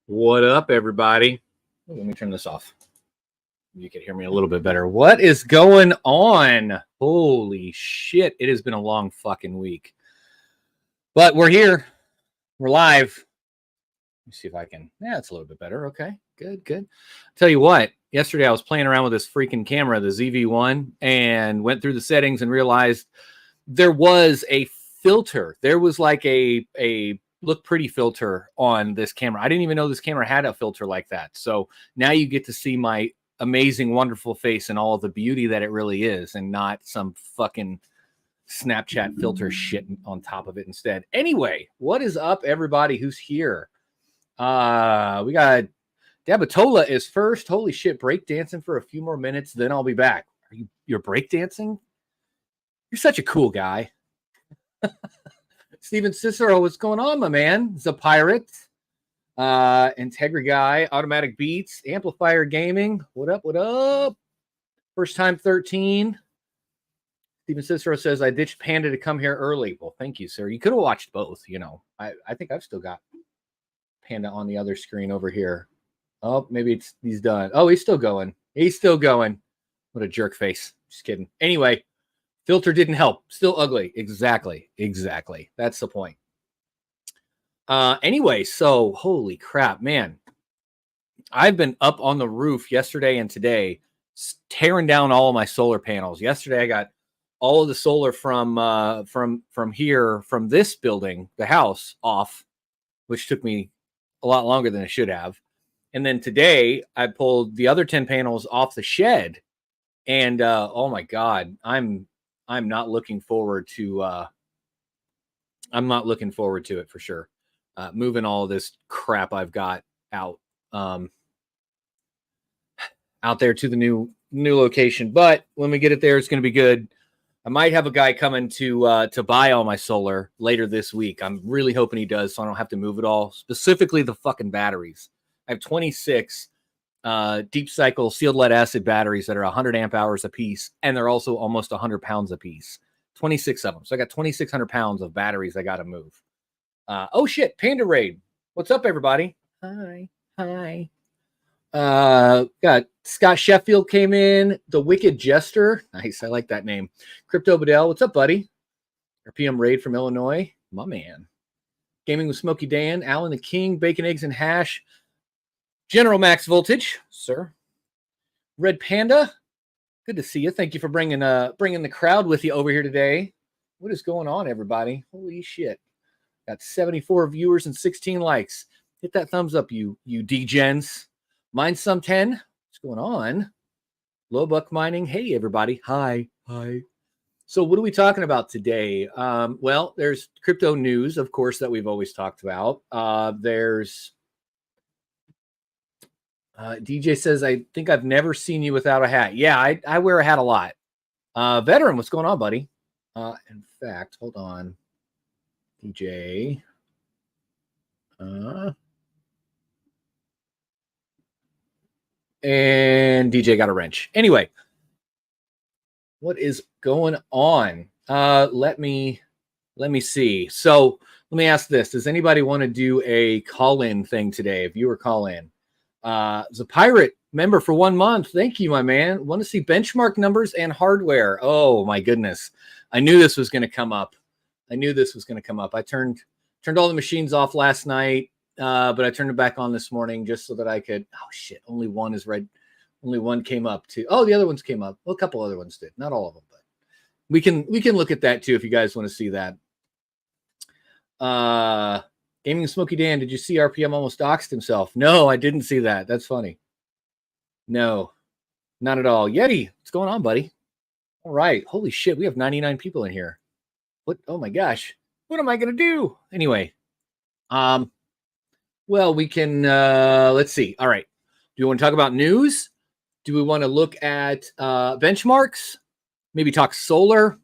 What up, everybody? Let me turn this off. You can hear me a little bit better. What is going on? Holy shit. It has been a long fucking week. But we're here. We're live. Let me see if I can. Yeah, it's a little bit better. Okay, good. Tell you what, yesterday I was playing around with this freaking camera, the ZV-1, and went through the settings and realized there was a filter. There was like a look pretty filter on this camera. I didn't even know this camera had a filter like that. So now you get to see my amazing, wonderful face and all of the beauty that it really is, and not some fucking Snapchat filter shit on top of it instead. Anyway, what is up, everybody who's here? We got Dabatola is first. Holy shit, breakdancing for a few more minutes, then I'll be back. You're breakdancing? You're such a cool guy. Steven Cicero, what's going on, my man? The Pirate, Integra Guy, Automatic Beats, Amplifier Gaming. What up? First time 13. Steven Cicero says, I ditched Panda to come here early. Well, thank you, sir. You could have watched both, you know. I think I've still got Panda on the other screen over here. Oh, maybe he's done. Oh, he's still going. What a jerk face. Just kidding. Anyway. Filter didn't help. Still ugly. Exactly. That's the point. Anyway, so holy crap, man. I've been up on the roof yesterday and today tearing down all of my solar panels. Yesterday I got all of the solar from here, from this building, the house, off, which took me a lot longer than it should have. And then today I pulled the other 10 panels off the shed. And oh my God, I'm not looking forward to it for sure. Moving all this crap I've got out there to the new location. But when we get it there, it's going to be good. I might have a guy coming to buy all my solar later this week. I'm really hoping he does, so I don't have to move it all. Specifically, the fucking batteries. I have 26 deep cycle sealed lead acid batteries that are 100 amp hours a piece, and they're also almost 100 pounds a piece. 26 of them. So I got 2,600 pounds of batteries I got to move. Oh shit, Panda Raid. What's up, everybody? Hi. Got Scott Sheffield came in. The Wicked Jester. Nice, I like that name. Crypto Bedell. What's up, buddy? RPM Raid from Illinois. My man. Gaming with Smokey Dan. Alan the King. Bacon, Eggs, and Hash. General Max Voltage, sir. Red Panda, good to see you. Thank you for bringing the crowd with you over here today. What is going on, everybody? Holy shit. Got 74 viewers and 16 likes. Hit that thumbs up, you degens. Mine's some 10. What's going on? Low Buck Mining. Hey, everybody. Hi. So what are we talking about today? Well, there's crypto news, of course, that we've always talked about. There's DJ says, I think I've never seen you without a hat. Yeah, I wear a hat a lot. Veteran, what's going on, buddy? In fact, hold on. DJ. And DJ got a wrench. Anyway, what is going on? Let me see. So let me ask this. Does anybody want to do a call-in thing today? If you were call-in. The Pirate member for 1 month. Thank you, my man. Want to see benchmark numbers and hardware. Oh my goodness. I knew this was going to come up. I turned all the machines off last night, but I turned it back on this morning just so that I could. Oh shit. Only one is red. Only one came up too. Oh, the other ones came up. Well, a couple other ones did. Not all of them, but we can look at that too if you guys want to see that. Gaming Smokey Dan, did you see RPM almost doxed himself? No, I didn't see that. That's funny. No, not at all. Yeti, what's going on, buddy? All right. Holy shit, we have 99 people in here. What? Oh my gosh. What am I going to do? Anyway. Well, we can, let's see. All right. Do you want to talk about news? Do we want to look at benchmarks? Maybe talk solar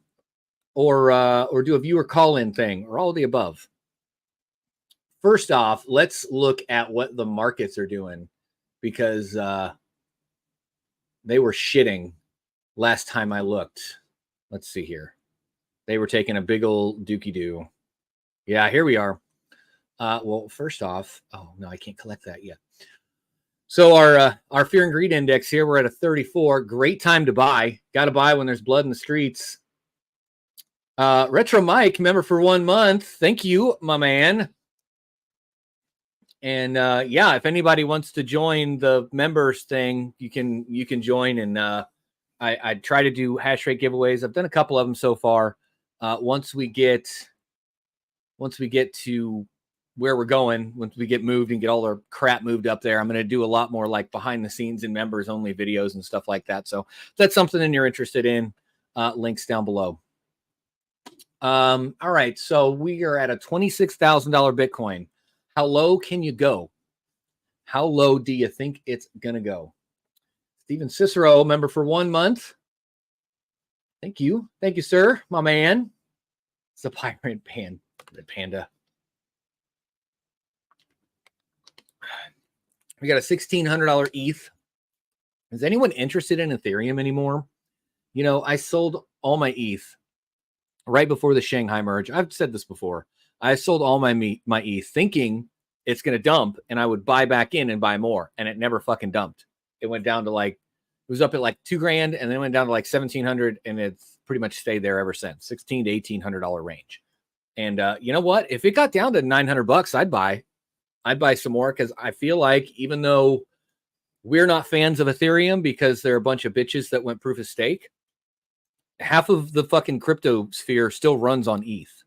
or do a viewer call-in thing or all of the above? First off, let's look at what the markets are doing because they were shitting last time I looked. Let's see here. They were taking a big old dookie-doo. Yeah, here we are. Well, first off, oh no, I can't collect that yet. So our fear and greed index here, we're at a 34. Great time to buy. Got to buy when there's blood in the streets. Retro Mike, member for 1 month. Thank you, my man. And yeah, if anybody wants to join the members thing, you can join. And I try to do hash rate giveaways. I've done a couple of them so far. Once we get to where we're going, once we get moved and get all our crap moved up there, I'm going to do a lot more like behind the scenes and members only videos and stuff like that. So if that's something you're interested in, links down below. All right. So we are at a $26,000 Bitcoin. How low can you go? How low do you think it's going to go? Steven Cicero, member for 1 month. Thank you. Thank you, sir. My man. It's a pirate panda. We got a $1,600 ETH. Is anyone interested in Ethereum anymore? You know, I sold all my ETH right before the Shanghai merge. I've said this before. I sold all my ETH thinking it's going to dump and I would buy back in and buy more. And it never fucking dumped. It went down to like, it was up at like $2,000 and then went down to like 1,700 and it's pretty much stayed there ever since. $1,600 to $1,800 range. And you know what? If it got down to $900, I'd buy some more because I feel like even though we're not fans of Ethereum because they're a bunch of bitches that went proof of stake, half of the fucking crypto sphere still runs on ETH.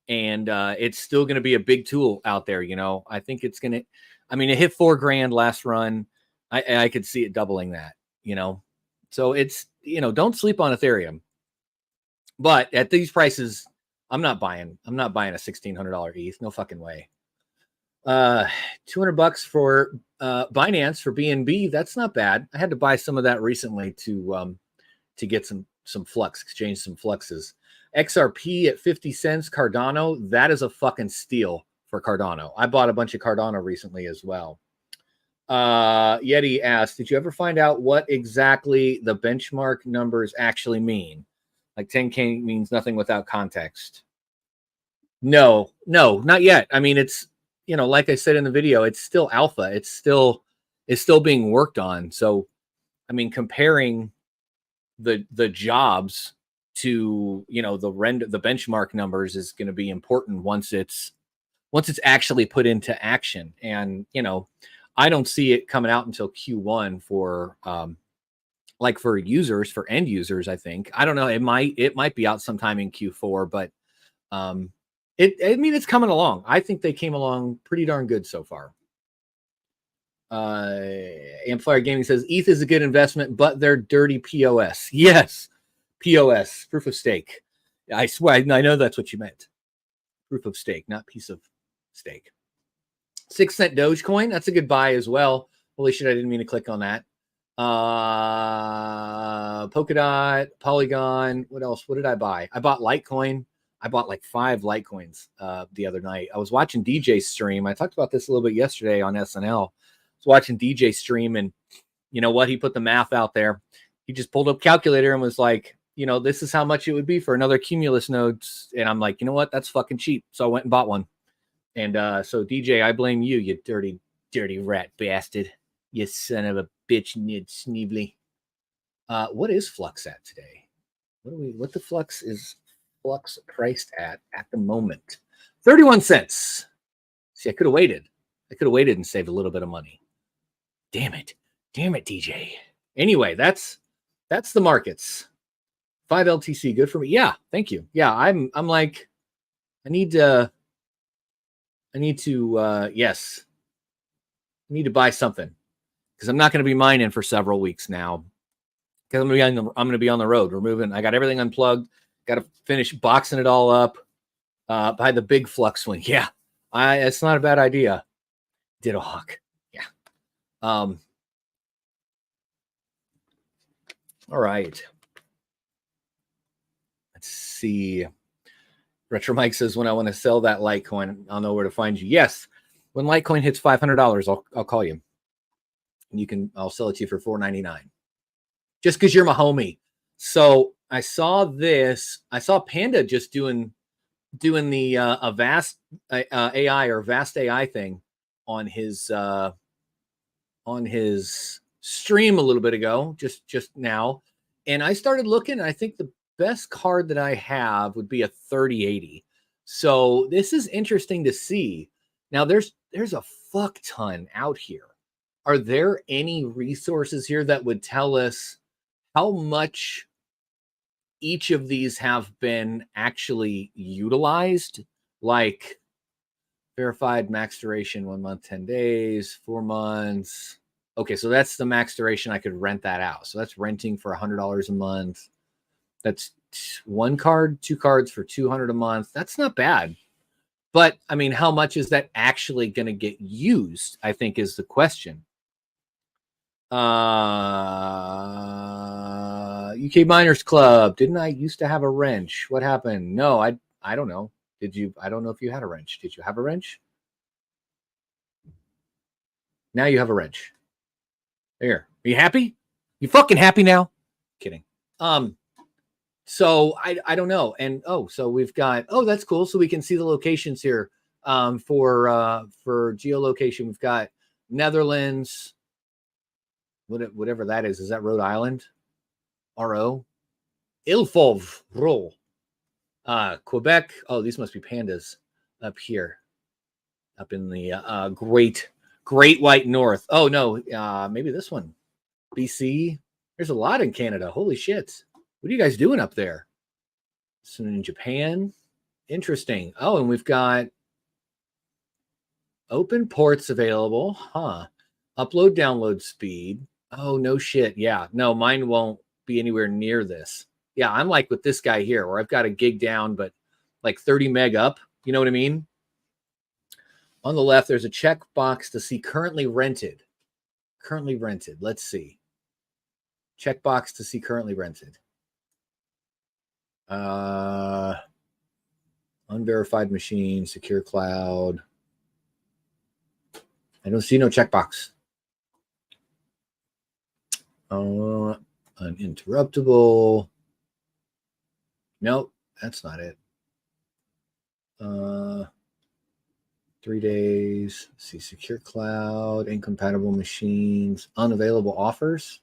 And it's still going to be a big tool out there. You know, I think it's going to, I mean, it hit $4,000 last run. I could see it doubling that, you know, so it's, you know, don't sleep on Ethereum, but at these prices, I'm not buying a $1,600 ETH. No fucking way. $200 for Binance for BNB. That's not bad. I had to buy some of that recently to get some flux, exchange some fluxes. XRP at 50 cents. Cardano, that is a fucking steal for Cardano. I bought a bunch of Cardano recently as well. Yeti asked, did you ever find out what exactly the benchmark numbers actually mean? Like 10K means nothing without context. No, not yet. I mean, it's, you know, like I said in the video, it's still alpha. It's still being worked on. So, I mean, comparing the jobs to, you know, the benchmark numbers is going to be important once it's actually put into action. And, you know, I don't see it coming out until Q1 for like for users, for end users. I think, I don't know. It might be out sometime in Q4, but I mean, it's coming along. I think they came along pretty darn good so far. Amplifier Gaming says ETH is a good investment, but they're dirty POS. Yes, POS, proof of stake. I swear, I know that's what you meant. Proof of stake, not piece of stake. 6 cent Dogecoin. That's a good buy as well. Holy shit, I didn't mean to click on that. Polkadot, Polygon. What else? What did I buy? I bought Litecoin. I bought like 5 Litecoins the other night. I was watching DJ stream. I talked about this a little bit yesterday on SNL. I was watching DJ stream, and you know what? He put the math out there. He just pulled up calculator and was like, you know, this is how much it would be for another Cumulus nodes. And I'm like, you know what? That's fucking cheap. So I went and bought one. And so DJ, I blame you, you dirty rat bastard. You son of a bitch, Nid Sneebly. What is Flux at today? What the Flux is Flux priced at the moment? 31 cents. See, I could have waited. And saved a little bit of money. Damn it, DJ. Anyway, that's the markets. 5 LTC, good for me. Yeah, thank you. Yeah, I'm like, I need to buy something because I'm not going to be mining for several weeks now. Because I'm going to be on the road. We're moving. I got everything unplugged. Got to finish boxing it all up. Buy the big Flux swing. Yeah, it's not a bad idea. Ditto Hawk. Yeah. All right. Let's see. Retro Mike says, when I want to sell that Litecoin, I'll know where to find you. Yes. When Litecoin hits $500, I'll call you. And I'll sell it to you for $4.99. Just because you're my homie. So I saw Panda just doing doing the Avast AI or Vast AI thing on his stream a little bit ago, just now, and I started looking. I think the best card that I have would be a 3080. So this is interesting to see. Now there's a fuck ton out here. Are there any resources here that would tell us how much each of these have been actually utilized? Like verified max duration 1 month, 10 days, 4 months. Okay, so that's the max duration. I could rent that out. So that's renting for $100 a month. That's one card, two cards for $200 a month. That's not bad. But I mean, how much is that actually going to get used? I think is the question. UK Miners Club. Didn't I used to have a wrench? What happened? No, I don't know. Did you? I don't know if you had a wrench. Did you have a wrench? Now you have a wrench. There. Are you happy? You fucking happy now? Kidding. So I don't know. And so we've got, that's cool. So we can see the locations here for geolocation. We've got Netherlands, whatever that is. Is that Rhode Island? RO. Ilfov, roll. Quebec. Oh, these must be pandas up here. Up in the Great White North. Oh no, maybe this one. BC. There's a lot in Canada. Holy shit. What are you guys doing up there? So in Japan. Interesting. Oh, and we've got open ports available. Huh. Upload, download speed. Oh, no shit. Yeah. No, mine won't be anywhere near this. Yeah, I'm like with this guy here where I've got a gig down, but like 30 meg up. You know what I mean? On the left, there's a checkbox to see currently rented. Currently rented. Let's see. Checkbox to see currently rented. Unverified machine, secure cloud. I don't see no checkbox. Uninterruptible. Nope, that's not it. 3 days. Let's see, secure cloud, incompatible machines, unavailable offers.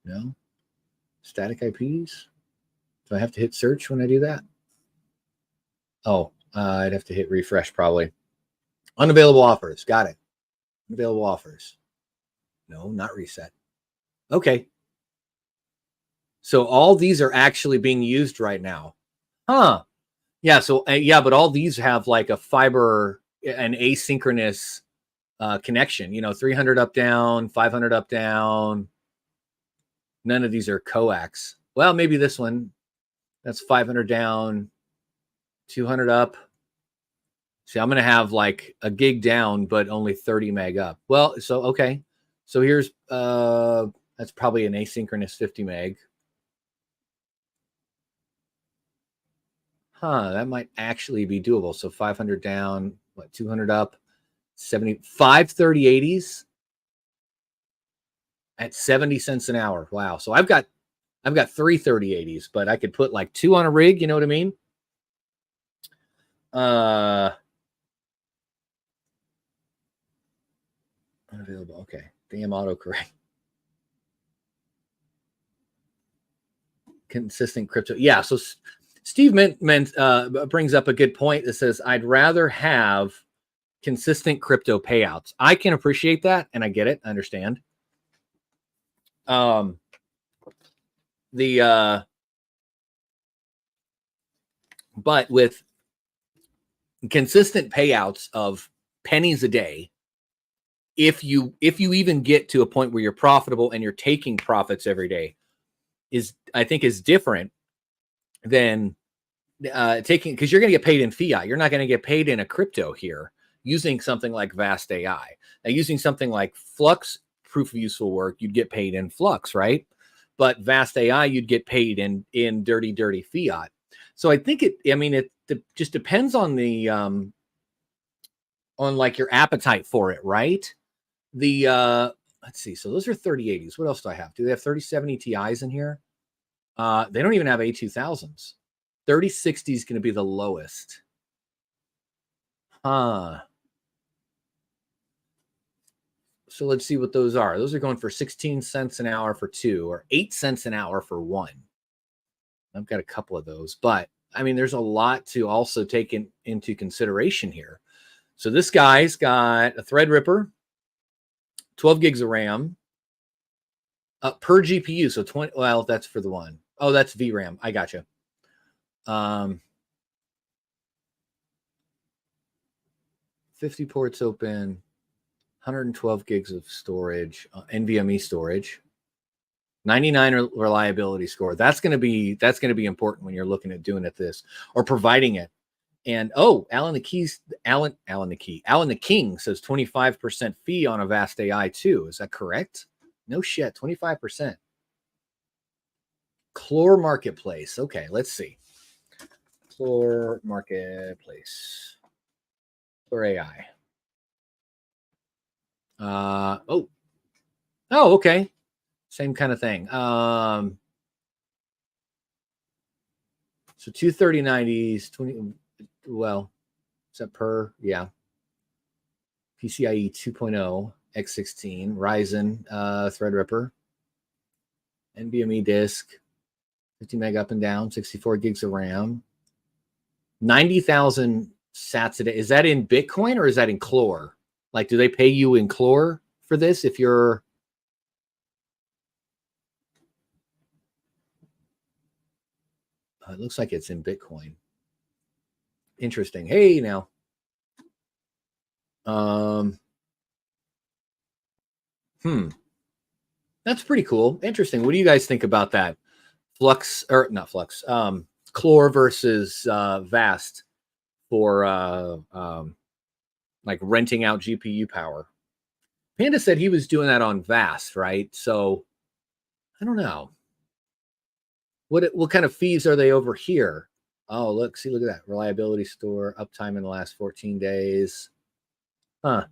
No. Static IPs. Do I have to hit search when I do that? Oh, I'd have to hit refresh probably. Unavailable offers. Got it. Unavailable offers. No, not reset. Okay. So all these are actually being used right now. Huh. Yeah. So, but all these have like a fiber, an asynchronous connection, 300 up, down, 500 up, down. None of these are coax. Well, maybe this one. That's 500 down, 200 up. See, I'm going to have like a gig down, but only 30 meg up. Well, so, okay. So here's, that's probably an asynchronous 50 meg. Huh, that might actually be doable. So 500 down, 200 up, 75 3080s at 70 cents an hour. Wow. So I've got 3 3080s, but I could put like 2 on a rig, you know what I mean? Unavailable. Okay. Damn autocorrect. Consistent crypto. Yeah. So Steve brings up a good point that says, I'd rather have consistent crypto payouts. I can appreciate that, and I get it. I understand. But with consistent payouts of pennies a day, if you even get to a point where you're profitable and you're taking profits every day, I think is different than taking, because you're going to get paid in fiat. You're not going to get paid in a crypto here using something like Vast AI. Now, using something like Flux proof of useful work, you'd get paid in Flux, right? But Vast AI, you'd get paid in dirty fiat. So I think it just depends on the on like your appetite for it, right? The let's see. So those are 3080s. What else do I have? Do they have 3070 Ti's in here? They don't even have A2000s. 3060 is going to be the lowest. So let's see what those are. Those are going for 16 cents an hour for 2 or 8 cents an hour for 1. I've got a couple of those, but I mean, there's a lot to also take into consideration here. So this guy's got a Threadripper, 12 gigs of RAM per GPU. So 20, well, that's for the one. Oh, that's VRAM. I gotcha. 50 ports open, 112 gigs of storage, NVMe storage, 99 reliability score. That's going to be important when you're looking at doing it this or providing it. And Alan the King says 25% fee on Avast AI too. Is that correct? No shit, 25%. Clore Marketplace. Okay, let's see. Clore Marketplace. Clore AI. Okay. Same kind of thing. So 23090s, 20. Well, is that per? Yeah. PCIe 2.0, X16, Ryzen, Threadripper, NVMe disk, 50 meg up and down, 64 gigs of RAM, 90,000 sats a day. Is that in Bitcoin or is that in Clore? Like, do they pay you in Clore for this if you're... it looks like it's in Bitcoin. Interesting. Hey, now. That's pretty cool. Interesting. What do you guys think about that? Flux, or not Flux, Clore versus Vast for like renting out GPU power. Panda said he was doing that on Vast, right? So I don't know. What kind of fees are they over here? Oh, look at that. Reliability store, uptime in the last 14 days. Can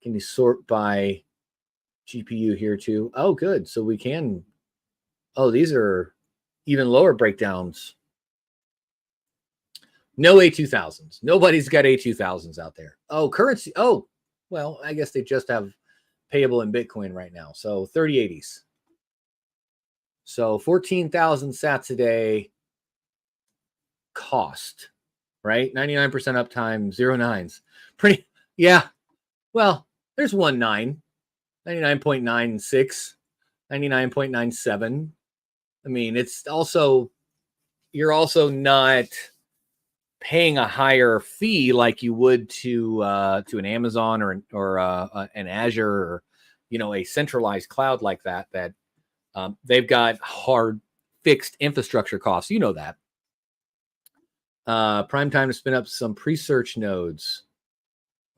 you sort by GPU here too? Oh, good. So we can. Oh, these are even lower breakdowns. No A2000s. Nobody's got A2000s out there. Oh, currency. Oh, well, I guess they just have payable in Bitcoin right now. So 3080s. So 14,000 sats a day cost, right? 99% uptime, 0 nines. Pretty, yeah. Well, there's 1 9, 99.96, 99.97. I mean, it's also, you're also not paying a higher fee like you would to an Amazon or an Azure or, you know, a centralized cloud like that they've got hard fixed infrastructure costs. You know that. Prime time to spin up some pre-search nodes.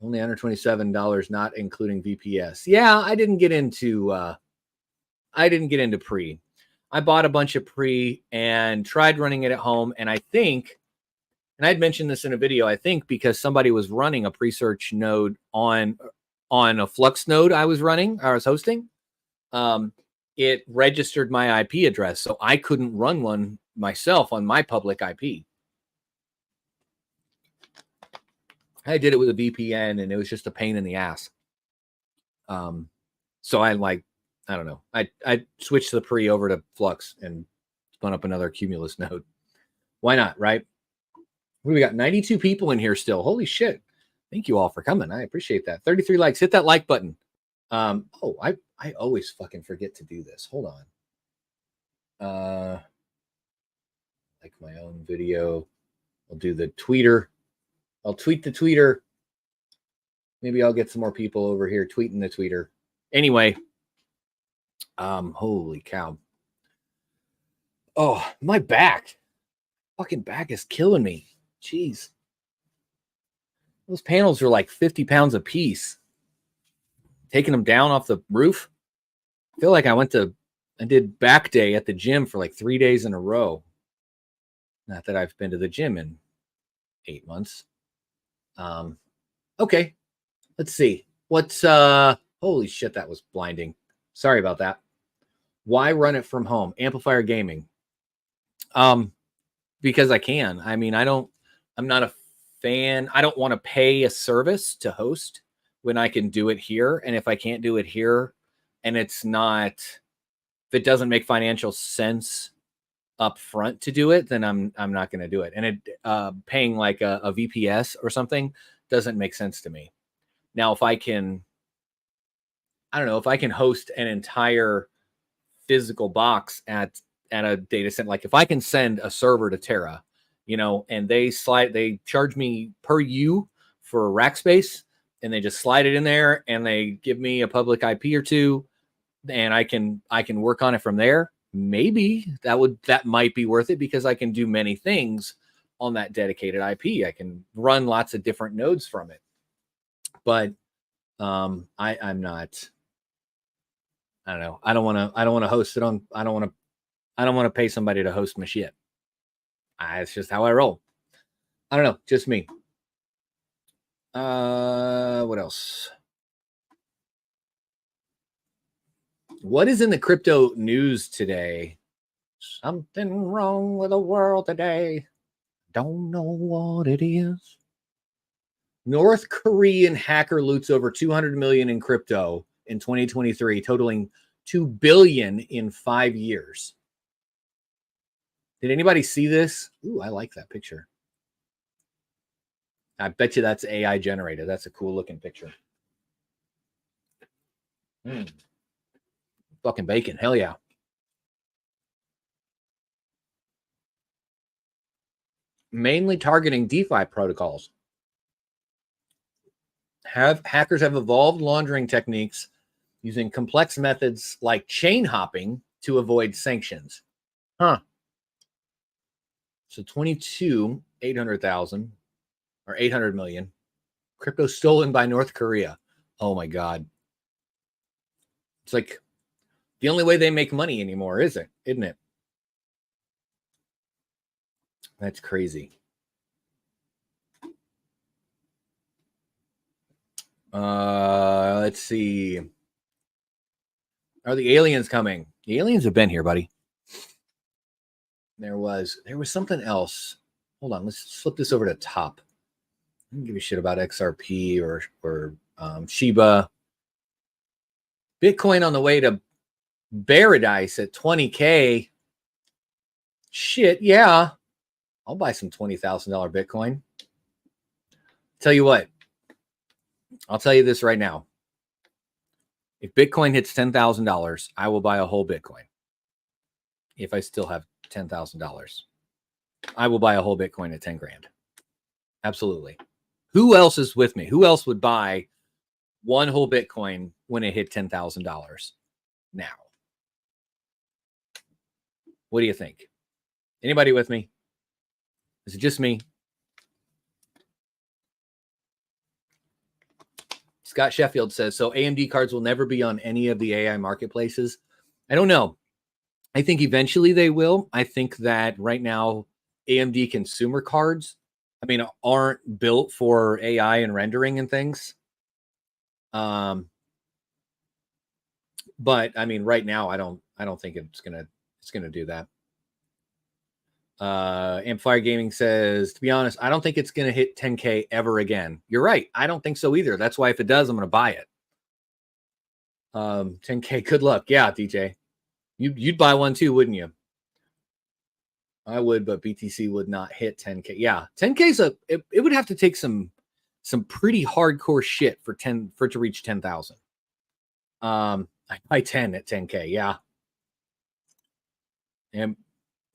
Only $127, not including VPS. Yeah, I didn't get into pre. I bought a bunch of pre and tried running it at home. And I think, and I'd mentioned this in a video, I think because somebody was running a pre-search node on a Flux node I was running, or I was hosting, it registered my IP address. So I couldn't run one myself on my public IP. I did it with a VPN and it was just a pain in the ass. So I don't know. I switched the pre over to Flux and spun up another Cumulus node. Why not, right? We got 92 people in here still. Holy shit. Thank you all for coming. I appreciate that. 33 likes. Hit that like button. I always fucking forget to do this. Hold on. Like my own video. I'll do the tweeter. I'll tweet the tweeter. Maybe I'll get some more people over here tweeting the tweeter. Anyway, holy cow. Oh, my back. Fucking back is killing me. Jeez. Those panels are like 50 pounds a piece. Taking them down off the roof. I feel like I did back day at the gym for like 3 days in a row. Not that I've been to the gym in 8 months. Okay. Let's see. What's holy shit, that was blinding. Sorry about that. Why run it from home? Amplifier gaming. because I can. I mean, I'm not a fan. I don't want to pay a service to host when I can do it here. And if I can't do it here and if it doesn't make financial sense up front to do it, then I'm not going to do it. And paying like a VPS or something doesn't make sense to me. Now, if I can host an entire physical box at a data center, like if I can send a server to Terra, and they charge me per U for rack space, and they just slide it in there and they give me a public IP or two, and I can work on it from there. Maybe that might be worth it because I can do many things on that dedicated IP. I can run lots of different nodes from it. But I'm not. I don't know. I don't want to host it on. I don't want to pay somebody to host my shit. It's just how I roll. I don't know. Just me. What else? What is in the crypto news today? Something wrong with the world today. Don't know what it is. North Korean hacker loots over 200 million in crypto in 2023, totaling 2 billion in 5 years. Did anybody see this? Ooh, I like that picture. I bet you that's AI generated. That's a cool looking picture. Fucking bacon. Hell yeah. Mainly targeting DeFi protocols. Hackers have evolved laundering techniques using complex methods like chain hopping to avoid sanctions. So 800,000 or 800 million crypto stolen by North Korea. Oh my God. It's like the only way they make money anymore, isn't it? That's crazy. Let's see. Are the aliens coming? The aliens have been here, buddy. There was something else. Hold on, let's flip this over to top. I don't give a shit about XRP or Shiba. Bitcoin on the way to paradise at 20K. Shit, yeah. I'll buy some $20,000 Bitcoin. Tell you what. I'll tell you this right now. If Bitcoin hits $10,000, I will buy a whole Bitcoin. If I still have $10,000, I will buy a whole Bitcoin at 10 grand. Absolutely. Who else is with me? Who else would buy one whole Bitcoin when it hit $10,000 now? What do you think? Anybody with me? Is it just me? Scott Sheffield says, so AMD cards will never be on any of the AI marketplaces. I don't know. I think eventually they will. I think that right now AMD consumer cards, aren't built for AI and rendering and things. But right now I don't think it's gonna do that. Amplifier Gaming says, to be honest, I don't think it's going to hit 10K ever again. You're right. I don't think so either. That's why if it does, I'm going to buy it. 10K, good luck. Yeah, DJ. You'd buy one too, wouldn't you? I would, but BTC would not hit 10K. Yeah, 10K it would have to take some pretty hardcore shit for it to reach 10,000. I buy 10 at 10K. Yeah. And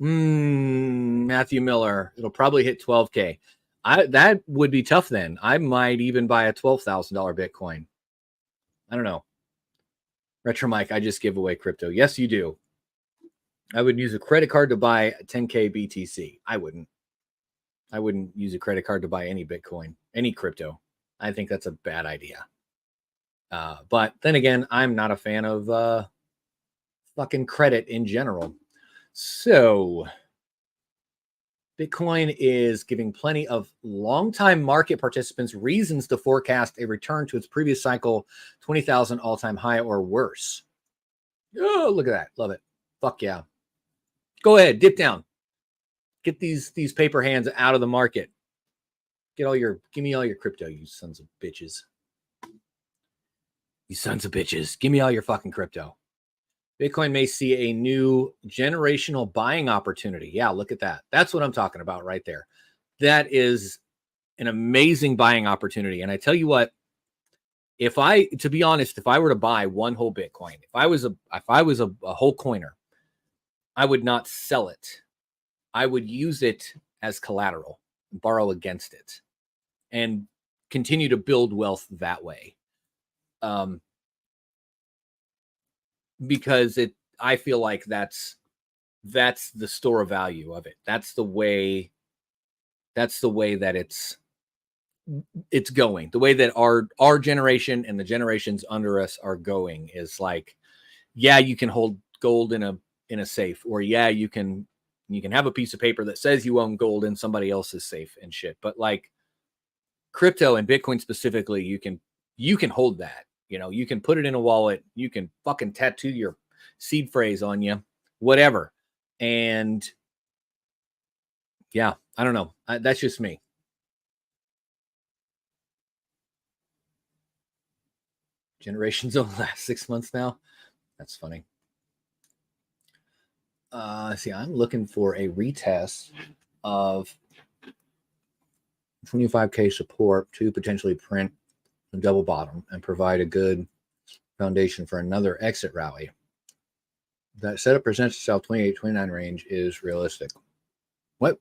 Matthew Miller, it'll probably hit 12K. That would be tough then. I might even buy a $12,000 Bitcoin. I don't know. Retro Mike, I just give away crypto. Yes, you do. I would use a credit card to buy 10K BTC. I wouldn't use a credit card to buy any Bitcoin, any crypto. I think that's a bad idea. But then again, I'm not a fan of fucking credit in general. So Bitcoin is giving plenty of longtime market participants reasons to forecast a return to its previous cycle 20,000 all-time high or worse. Oh, look at that. Love it. Fuck yeah. Go ahead. Dip down. Get these paper hands out of the market. Give me all your crypto, you sons of bitches. You sons of bitches. Give me all your fucking crypto. Bitcoin may see a new generational buying opportunity. Yeah, look at that. That's what I'm talking about right there. That is an amazing buying opportunity. And I tell you what, to be honest, if I were to buy one whole Bitcoin, if I was a whole coiner, I would not sell it. I would use it as collateral, borrow against it, and continue to build wealth that way. Because I feel like that's the store of value of it. That's the way that it's going. The way that our generation and the generations under us are going is like, yeah, you can hold gold in a safe, or yeah, you can have a piece of paper that says you own gold in somebody else's safe and shit. But like crypto and Bitcoin specifically, you can hold that. You can put it in a wallet. You can fucking tattoo your seed phrase on you, whatever. And yeah, I don't know. That's just me. Generations only last 6 months now. That's funny. See, I'm looking for a retest of 25K support to potentially print a double bottom and provide a good foundation for another exit rally. That setup presents itself 28-29 range is realistic. What?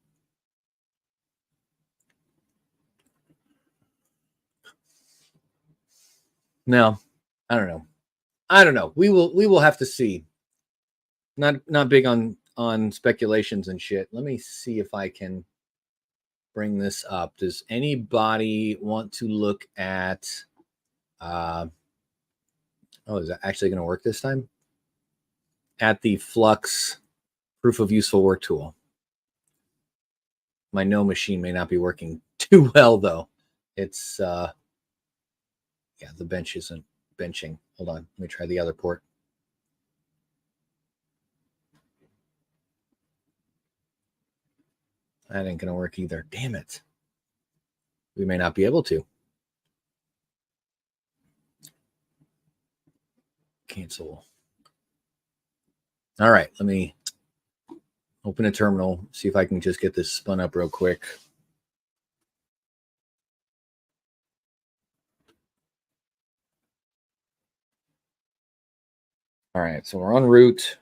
No, I don't know. We will have to see. Not big on speculations and shit. Let me see if I can bring this up. Does anybody want to look at is that actually going to work this time? At the Flux proof of useful work tool. My no machine may not be working too well though. It's the bench isn't benching. Hold on, let me try the other port. That ain't gonna work either. Damn it. We may not be able to. Cancel. All right, let me open a terminal, see if I can just get this spun up real quick. All right, so we're en route.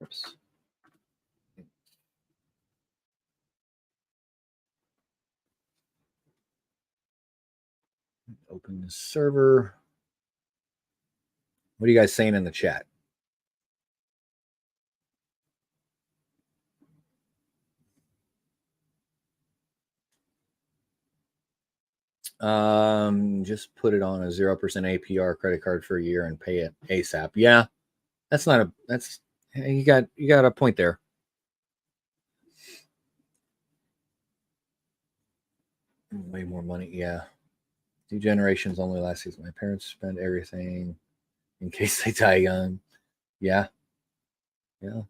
Oops. Open the server. What are you guys saying in the chat? Just put it on a 0% APR credit card for a year and pay it ASAP. Yeah, you got a point there. Way more money. Yeah. 2 generations only last season. My parents spend everything in case they die young. Yeah. Yeah.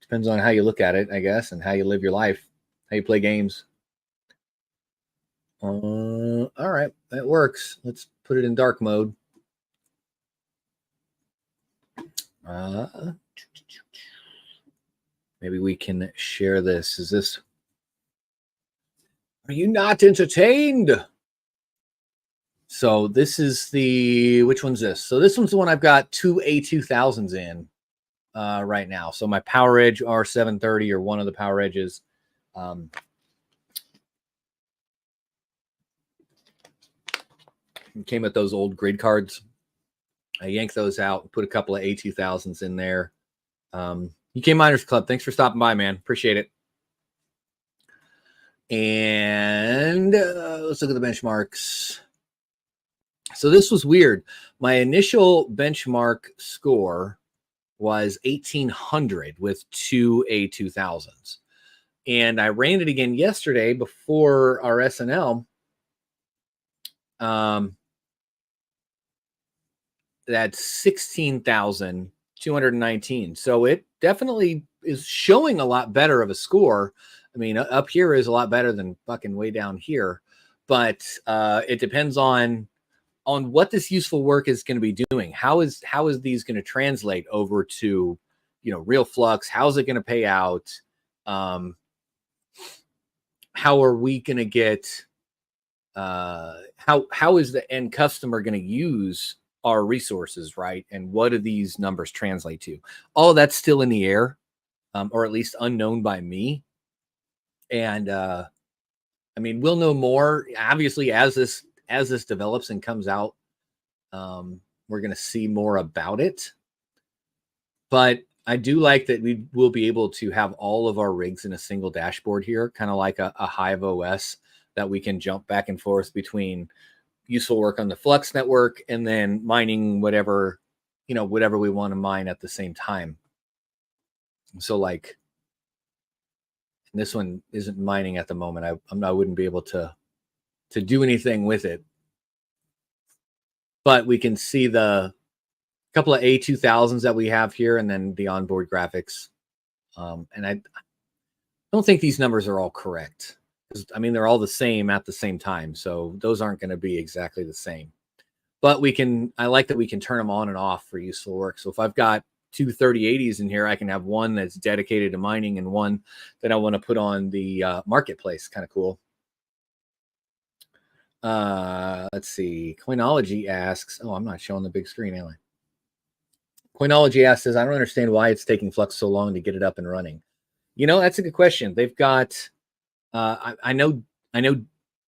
Depends on how you look at it, I guess, and how you live your life, how you play games. All right. That works. Let's put it in dark mode. Maybe we can share this. Are you not entertained? So this is which one's this? So this one's the one I've got 2 A2000s in right now. So my Power Edge R730 or one of the Power Edges. Came with those old grid cards. I yanked those out, put a couple of A2000s in there. UK Miners Club, thanks for stopping by, man. Appreciate it. And let's look at the benchmarks. So this was weird. My initial benchmark score was 1800 with 2 A2000s. And I ran it again yesterday before our SNL. That's 16,219. So it definitely is showing a lot better of a score. I mean, up here is a lot better than fucking way down here, but it depends on what this useful work is going to be doing. How is these going to translate over to, real flux? How's it going to pay out? How are we going to get? How is the end customer going to use our resources, right? And what do these numbers translate to? All that's still in the air, or at least unknown by me. And I mean, we'll know more obviously as this develops and comes out. We're going to see more about it. But I do like that we will be able to have all of our rigs in a single dashboard here, kind of like a Hive OS, that we can jump back and forth between useful work on the Flux network and then mining whatever we want to mine at the same time. So like, this one isn't mining at the moment. I wouldn't be able to do anything with it. But we can see the couple of A2000s that we have here, and then the onboard graphics. And I don't think these numbers are all correct. I mean, they're all the same at the same time, so those aren't going to be exactly the same. But I like that we can turn them on and off for useful work. So if I've got two 3080s in here, I can have one that's dedicated to mining and one that I want to put on the marketplace. Kind of cool. Let's see. Coinology asks, oh, I'm not showing the big screen, am I? Coinology asks, I don't understand why it's taking Flux so long to get it up and running. That's a good question. They've got, I know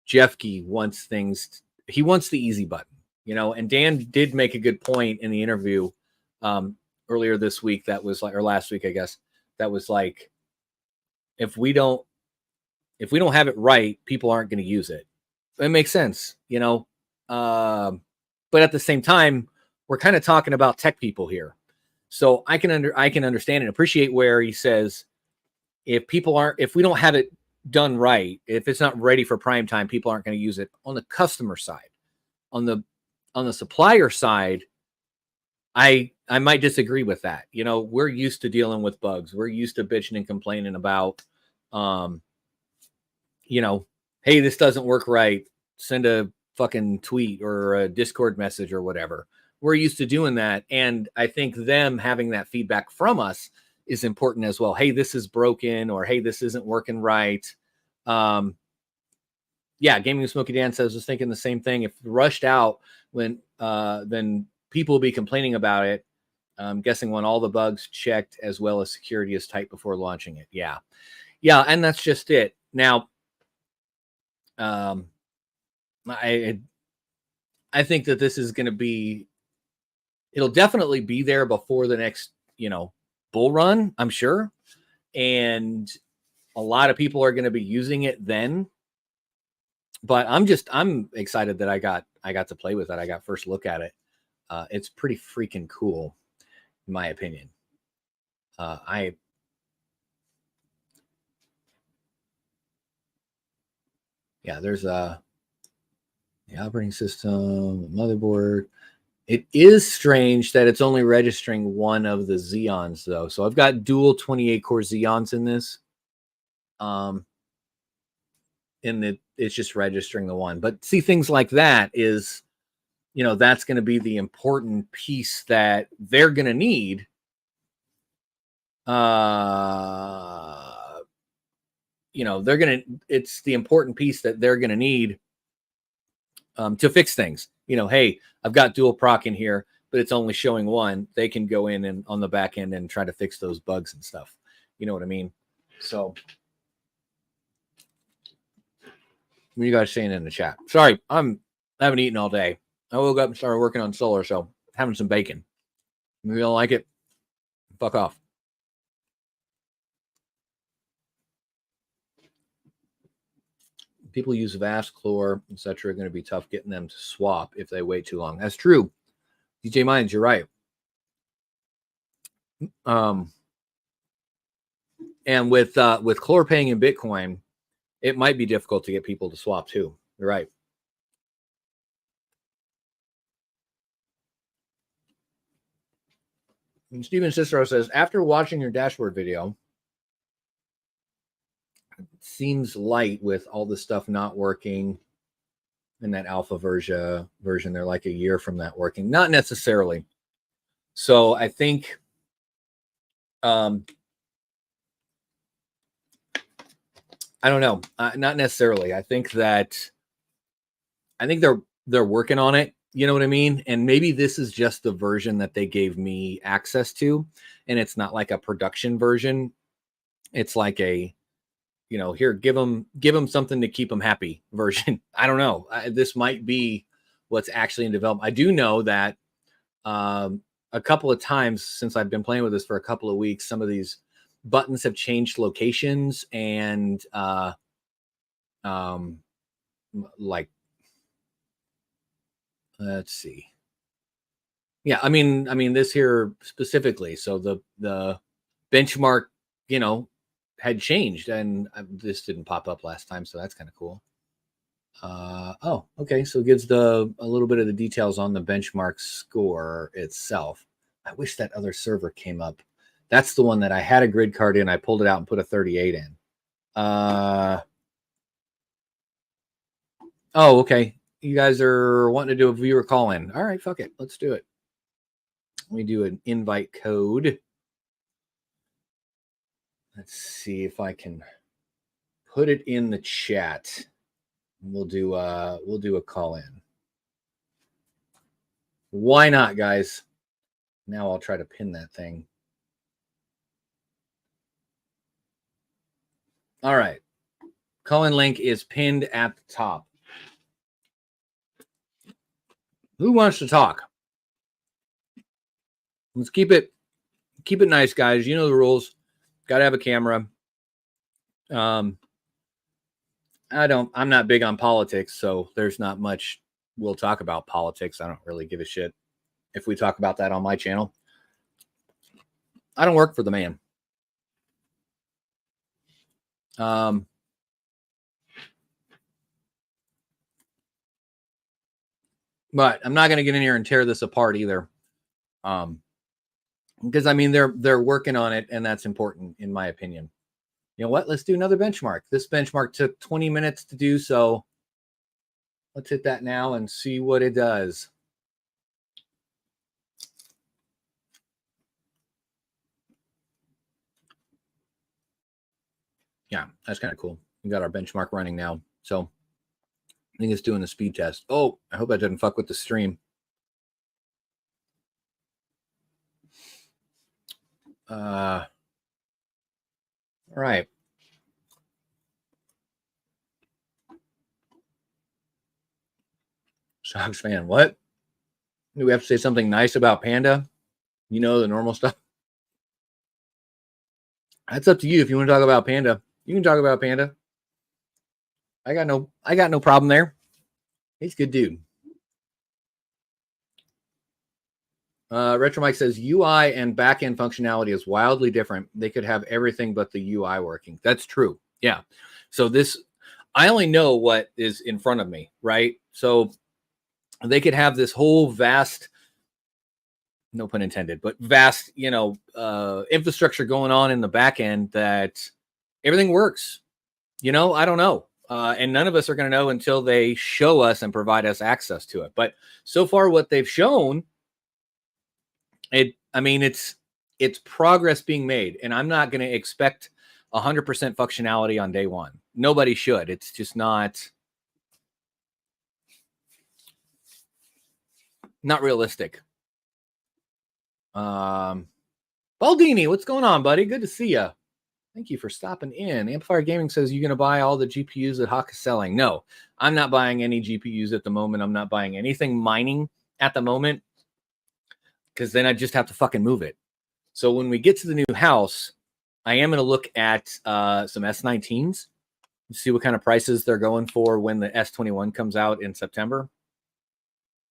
Jeffkey wants things. He wants the easy button, and Dan did make a good point in the interview earlier this week. That was like, or last week, I guess, that was like, if we don't have it right, people aren't going to use it. It makes sense, but at the same time, we're kind of talking about tech people here. So I can understand and appreciate where he says, if we don't have it done right, if it's not ready for prime time, people aren't going to use it. On the customer side, on the supplier side, I might disagree with that. We're used to dealing with bugs. We're used to bitching and complaining about, hey, this doesn't work right. Send a fucking tweet or a Discord message or whatever. We're used to doing that. And I think them having that feedback from us is important as well. Hey, this is broken, or hey, this isn't working right. Yeah, Gaming with Smoky Dan says, I was thinking the same thing. If rushed out, then people will be complaining about it. I'm guessing when all the bugs checked as well as security is tight before launching it. Yeah, and that's just it. Now, I think that this is going to be, it'll definitely be there before the next, bull run, I'm sure. And a lot of people are going to be using it then. But I'm excited that I got to play with it. I got first look at it. It's pretty freaking cool, in my opinion. There's the operating system, motherboard. It is strange that it's only registering one of the Xeons, though. So I've got dual 28-core Xeons in this. It's just registering the one. But see, things like that is, that's going to be the important piece that they're going to need. It's the important piece that they're going to need to fix things. Hey, I've got dual proc in here, but it's only showing one. They can go in and on the back end and try to fix those bugs and stuff. You know what I mean? So, what are you guys saying in the chat? Sorry, I haven't eaten all day. I woke up and started working on solar, so having some bacon. If you don't like it, fuck off. People use VAST, Chlor, etc. are going to be tough getting them to swap if they wait too long. That's true. DJ Mines, you're right. And with Chlor paying in Bitcoin, it might be difficult to get people to swap too. You're right. And Steven Cicero says, after watching your dashboard video, it seems light with all the stuff not working in that alpha version. They're like a year from that working. Not necessarily. So I think I don't know. Not necessarily. I think they're working on it. You know what I mean? And maybe this is just the version that they gave me access to, and it's not like a production version. It's like a, here, give them something to keep them happy version. I don't know. This might be what's actually in development. I do know that a couple of times since I've been playing with this for a couple of weeks, some of these buttons have changed locations and like, let's see. Yeah, I mean this here specifically. So the benchmark, had changed, and this didn't pop up last time, so that's kind of cool. Oh, okay. So it gives a little bit of the details on the benchmark score itself. I wish that other server came up. That's the one that I had a grid card in. I pulled it out and put a 38 in. Oh, okay. You guys are wanting to do a viewer call in. All right, fuck it. Let's do it. Let me do an invite code. Let's see if I can put it in the chat. We'll do a call in. Why not, guys? Now I'll try to pin that thing. All right. Call-in link is pinned at the top. Who wants to talk? Let's keep it nice, guys. You know the rules. Got to have a camera. I'm not big on politics, so there's not much we'll talk about politics. I don't really give a shit if we talk about that on my channel. I don't work for the man. But I'm not going to get in here and tear this apart either. Because I mean they're working on it, and that's important in my opinion. You know what? Let's do another benchmark. This benchmark took 20 minutes to do, so let's hit that now and see what it does. Yeah, that's kind of cool. We got our benchmark running now. So I think it's doing a speed test. Oh, I hope I didn't fuck with the stream. All right. Sox fan, what? Do we have to say something nice about Panda? You know, the normal stuff. That's up to you. If you want to talk about Panda, you can talk about Panda. I got no problem there. He's a good dude. Retro Mike says UI and backend functionality is wildly different. They could have everything but the UI working. That's true. Yeah. So I only know what is in front of me, right? So they could have this whole vast, no pun intended, but vast, infrastructure going on in the back end that everything works. I don't know. And none of us are going to know until they show us and provide us access to it. But so far, what they've shown, it's progress being made, and I'm not going to expect 100% functionality on day one. Nobody should. It's just not realistic. Baldini, what's going on, buddy? Good to see you. Thank you for stopping in. Amplifier Gaming says you're going to buy all the GPUs that Hawk is selling. No, I'm not buying any GPUs at the moment. I'm not buying anything mining at the moment, because then I just have to fucking move it. So when we get to the new house, I am going to look at some S19s, see what kind of prices they're going for when the S21 comes out in September.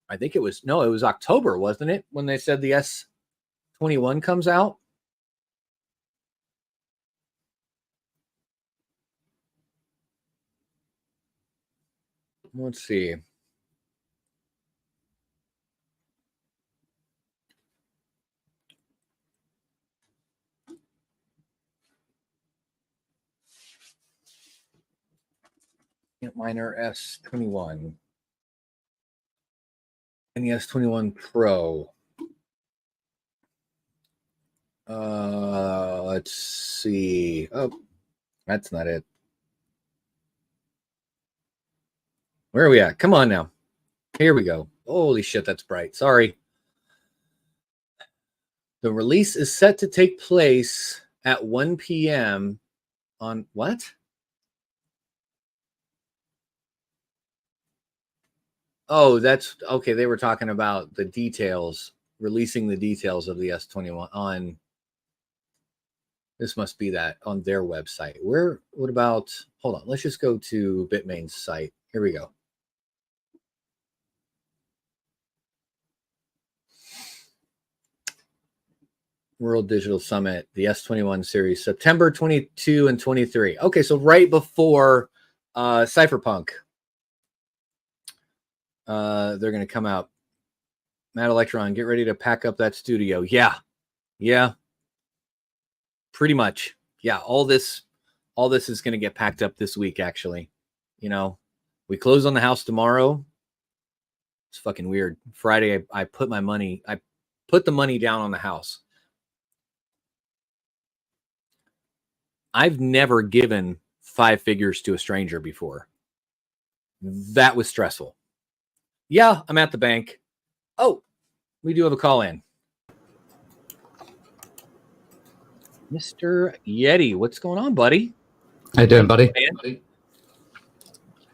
I think it was October, wasn't it, when they said the S21 comes out? Let's see. Miner S21. And the S21 Pro. Let's see. Oh, that's not it. Where are we at? Come on now. Here we go. Holy shit, that's bright. Sorry. The release is set to take place at 1 p.m. on what? Oh, that's okay. They were talking about the details, releasing the details of the S21 on. This must be that on their website. What about, hold on, let's just go to Bitmain's site. Here we go. World Digital Summit, the S21 series, September 22 and 23. Okay, so right before Cypherpunk. They're going to come out. Matt Electron, get ready to pack up that studio. Yeah. Pretty much. Yeah, all this is going to get packed up this week, actually. You know, we close on the house tomorrow. It's fucking weird. Friday, I put the money down on the house. I've never given 5 figures to a stranger before. That was stressful. Yeah, I'm at the bank. Oh, we do have a call in. Mr. Yeti, what's going on, buddy? How you doing, buddy?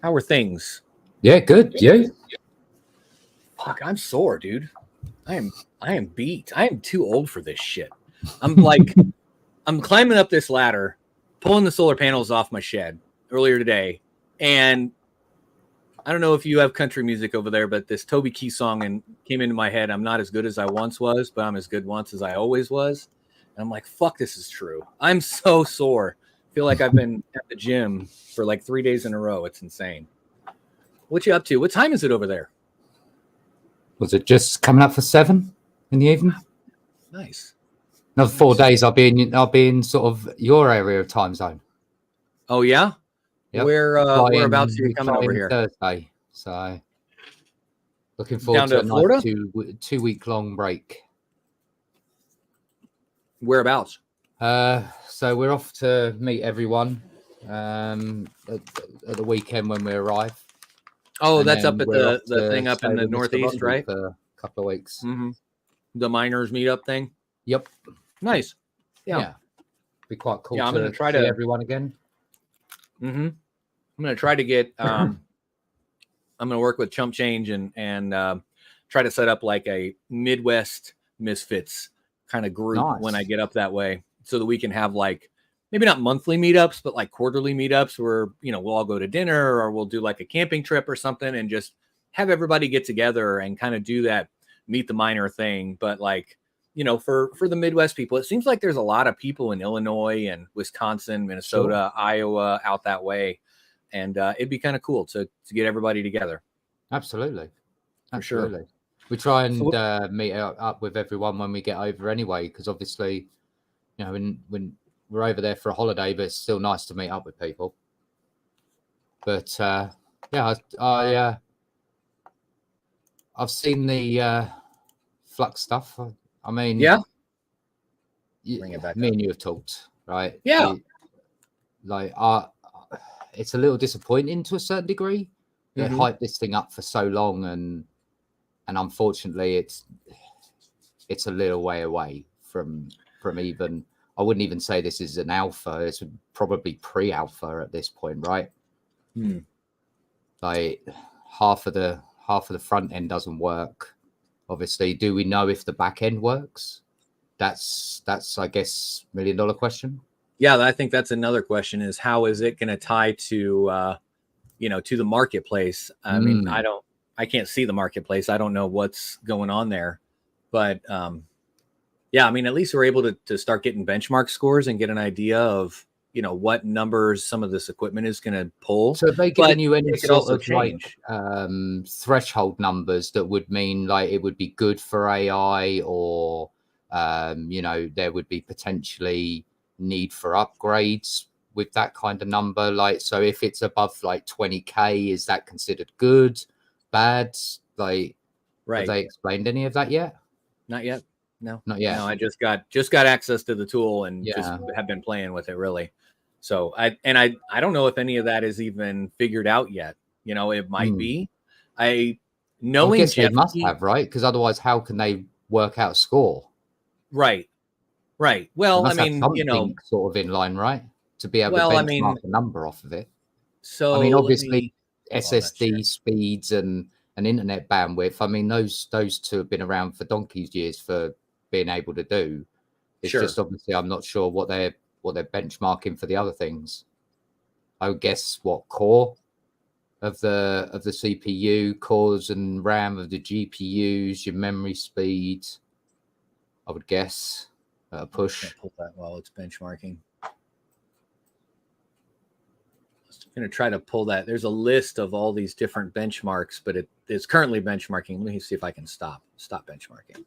How are things? Yeah, good. Yeah. Fuck, I'm sore, dude. I am beat. I am too old for this shit. I'm like, I'm climbing up this ladder, pulling the solar panels off my shed earlier today, and I don't know if you have country music over there, but this Toby Keith song came into my head. I'm not as good as I once was, but I'm as good once as I always was. And I'm like, fuck, this is true. I'm so sore. I feel like I've been at the gym for like 3 days in a row. It's insane. What you up to? What time is it over there? Was it just coming up for 7 in the evening? Nice. Another 4 days. I'll be in sort of your area of time zone. Oh yeah. Yep. Whereabouts are you coming over here? Thursday. So looking forward to a nice 2-week long break. Whereabouts? So we're off to meet everyone at the weekend when we arrive. Oh, and that's up at the thing up in the Northeast, right? For a couple of weeks. Mm-hmm. The miners meetup thing. Yep. Nice. Yeah. Be quite cool. Yeah, I'm gonna try see to everyone again. Mm-hmm. I'm gonna try to get. I'm gonna work with Chump Change and try to set up like a Midwest Misfits kind of group when I get up that way, so that we can have like maybe not monthly meetups, but like quarterly meetups where we'll all go to dinner or we'll do like a camping trip or something and just have everybody get together and kind of do that meet the miner thing. But like for the Midwest people, it seems like there's a lot of people in Illinois and Wisconsin, Minnesota, sure. Iowa out that way. And it'd be kind of cool to get everybody together. Absolutely. For sure. We try and meet up with everyone when we get over anyway, because obviously, when we're over there for a holiday, but it's still nice to meet up with people. But I've seen the Flux stuff. I mean, yeah. Bring it back me up. And you have talked, right? Yeah. It's a little disappointing to a certain degree. They hyped this thing up for so long, and unfortunately, it's a little way away from even. I wouldn't even say this is an alpha. It's probably pre-alpha at this point, right? Like half of the front end doesn't work. Obviously, do we know if the back end works? That's I guess $1 million question. Yeah, I think that's another question: is how is it going to tie to to the marketplace? I mean, I can't see the marketplace. I don't know what's going on there, but yeah, I mean, at least we're able to start getting benchmark scores and get an idea of what numbers some of this equipment is going to pull. So have they given you any sort of like threshold numbers that would mean like it would be good for AI, or there would be potentially need for upgrades with that kind of number? Like, so if it's above like 20K, is that considered good, bad? Like, have they explained any of that yet? Not yet. No, not yet. No, I just got access to the tool and Yeah. just have been playing with it really. So I don't know if any of that is even figured out yet. You know, it might be. I guess they must have, right? Because otherwise, how can they work out a score? Right. Well, I mean, you know, sort of in line, right? To be able to benchmark the number off of it. So I mean, obviously, SSD speeds and internet bandwidth. I mean, those two have been around for donkey's years for being able to do. It's just obviously I'm not sure what they're benchmarking for the other things. I would guess what core of the CPU, cores and RAM of the GPUs, your memory speed. I would guess a push. Pull that while it's benchmarking. I'm going to try to pull that. There's a list of all these different benchmarks, but it's currently benchmarking. Let me see if I can stop benchmarking.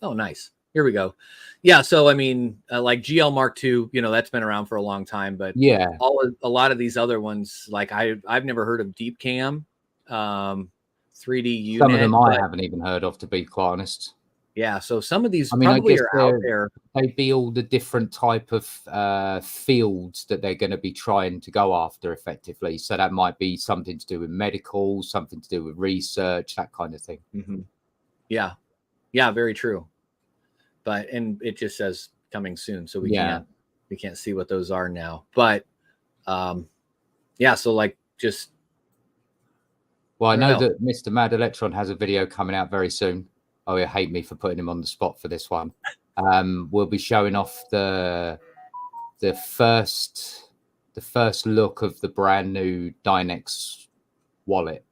Oh, nice. Here we go. Yeah. So, I mean, like GL Mark II, you know, that's been around for a long time, but yeah, a lot of these other ones, like I've never heard of DeepCam, 3D UNet. Some of them I haven't even heard of, to be quite honest. Yeah. So some of these probably are out there. They'd be all the different type of fields that they're going to be trying to go after effectively. So that might be something to do with medical, something to do with research, that kind of thing. Mm-hmm. Yeah. Yeah. Very true. And it just says coming soon, so we can't see what those are now. But yeah, so like just. Well, I know that Mr. Mad Electron has a video coming out very soon. Oh, you hate me for putting him on the spot for this one. We'll be showing off the first look of the brand new Dynex wallet.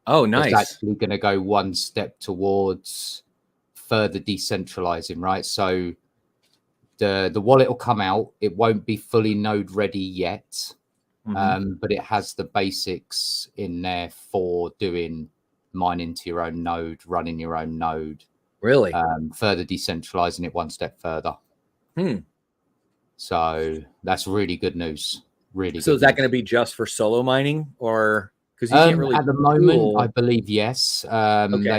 Oh, nice! It's actually going to go one step towards further decentralizing, right? So the wallet will come out. It won't be fully node ready yet, but it has the basics in there for doing mining to your own node, running your own node. Really? Further decentralizing it one step further. So that's really good news. Really. So is that going to be just for solo mining, or because you can't really at the moment, I believe yes. They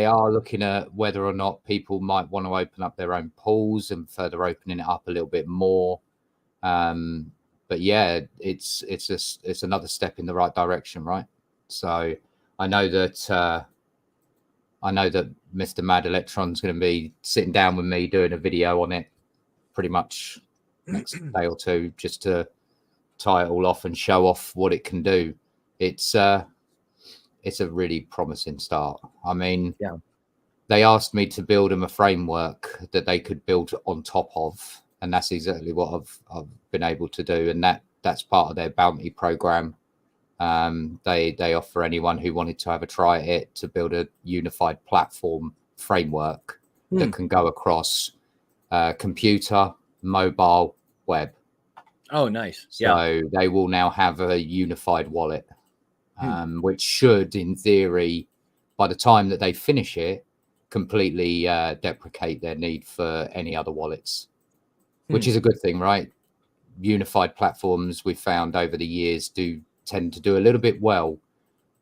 are looking at whether or not people might want to open up their own pools and further opening it up a little bit more. But yeah, it's another step in the right direction, right? So I know that Mr. Mad Electron's going to be sitting down with me doing a video on it pretty much next day or two, just to tie it all off and show off what it can do. It's a really promising start. I mean, they asked me to build them a framework that they could build on top of, and that's exactly what I've been able to do. And that's part of their bounty program. They offer anyone who wanted to have a try at it to build a unified platform framework that can go across computer, mobile, web. Oh, nice. So they will now have a unified wallet, which should, in theory, by the time that they finish it, completely deprecate their need for any other wallets, which is a good thing, right? Unified platforms, we've found over the years, do tend to do a little bit well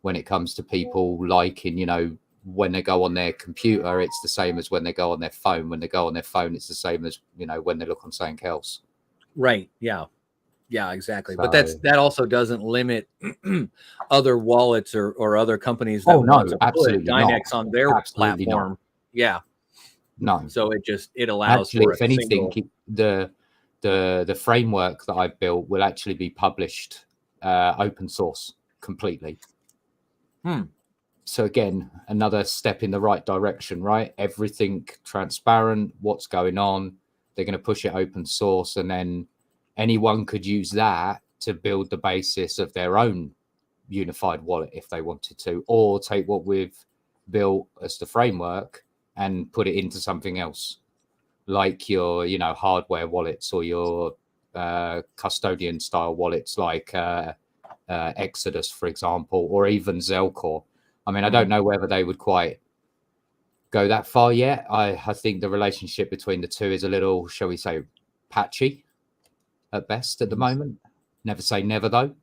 when it comes to people liking, you know, when they go on their computer, it's the same as when they go on their phone. When they go on their phone, it's the same as, you know, when they look on something else. Right. Yeah. Yeah, exactly. So, but that also doesn't limit other wallets or other companies that want to put Dynex on their platform. Not. Yeah. No. So it allows actually, for if anything, the framework that I built will actually be published open source completely. So again, another step in the right direction, right? Everything transparent, what's going on. They're going to push it open source, and then anyone could use that to build the basis of their own unified wallet if they wanted to, or take what we've built as the framework and put it into something else, like your, you know, hardware wallets or your custodian style wallets like Exodus, for example, or even Zelcore. I mean, I don't know whether they would quite go that far yet. I think the relationship between the two is a little, shall we say, patchy at best at the moment. Never say never though,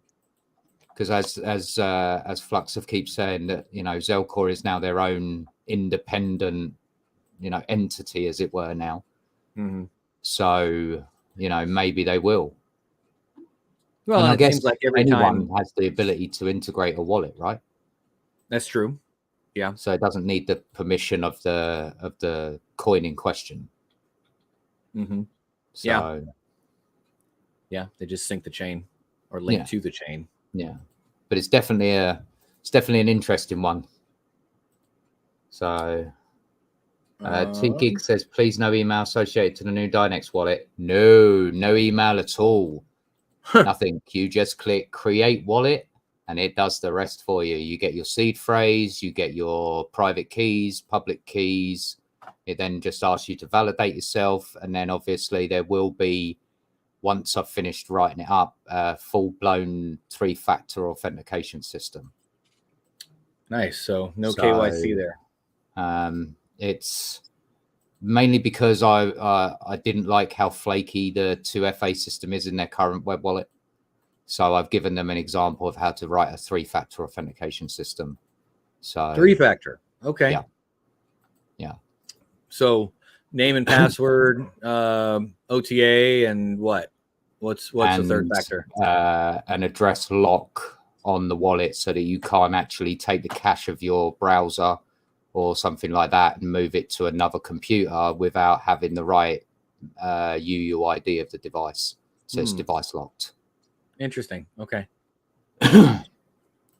because as Fluxov keeps saying that, you know, Zelcore is now their own independent, you know, entity, as it were now. Mm-hmm. So, you know, maybe they will. Well, and I it guess seems like every anyone time has the ability to integrate a wallet, right? that's true. Yeah. So it doesn't need the permission of the coin in question. Mm-hmm. So yeah, they just sync the chain or link to the chain. Yeah, but it's definitely an interesting one. So T-Gig says, please no email associated to the new Dynex wallet. No email at all. Nothing. You just click create wallet and it does the rest for you. You get your seed phrase, you get your private keys, public keys. It then just asks you to validate yourself. And then obviously there will be, once I've finished writing it up, a full-blown 3-factor authentication system. Nice. So no KYC there. It's mainly because I didn't like how flaky the 2FA system is in their current web wallet. So I've given them an example of how to write a 3-factor authentication system. So 3-factor. Okay. Yeah. So name and password, OTA, and what's the third factor? An address lock on the wallet so that you can't actually take the cache of your browser or something like that and move it to another computer without having the right UUID of the device. So it's device locked. Interesting. Okay.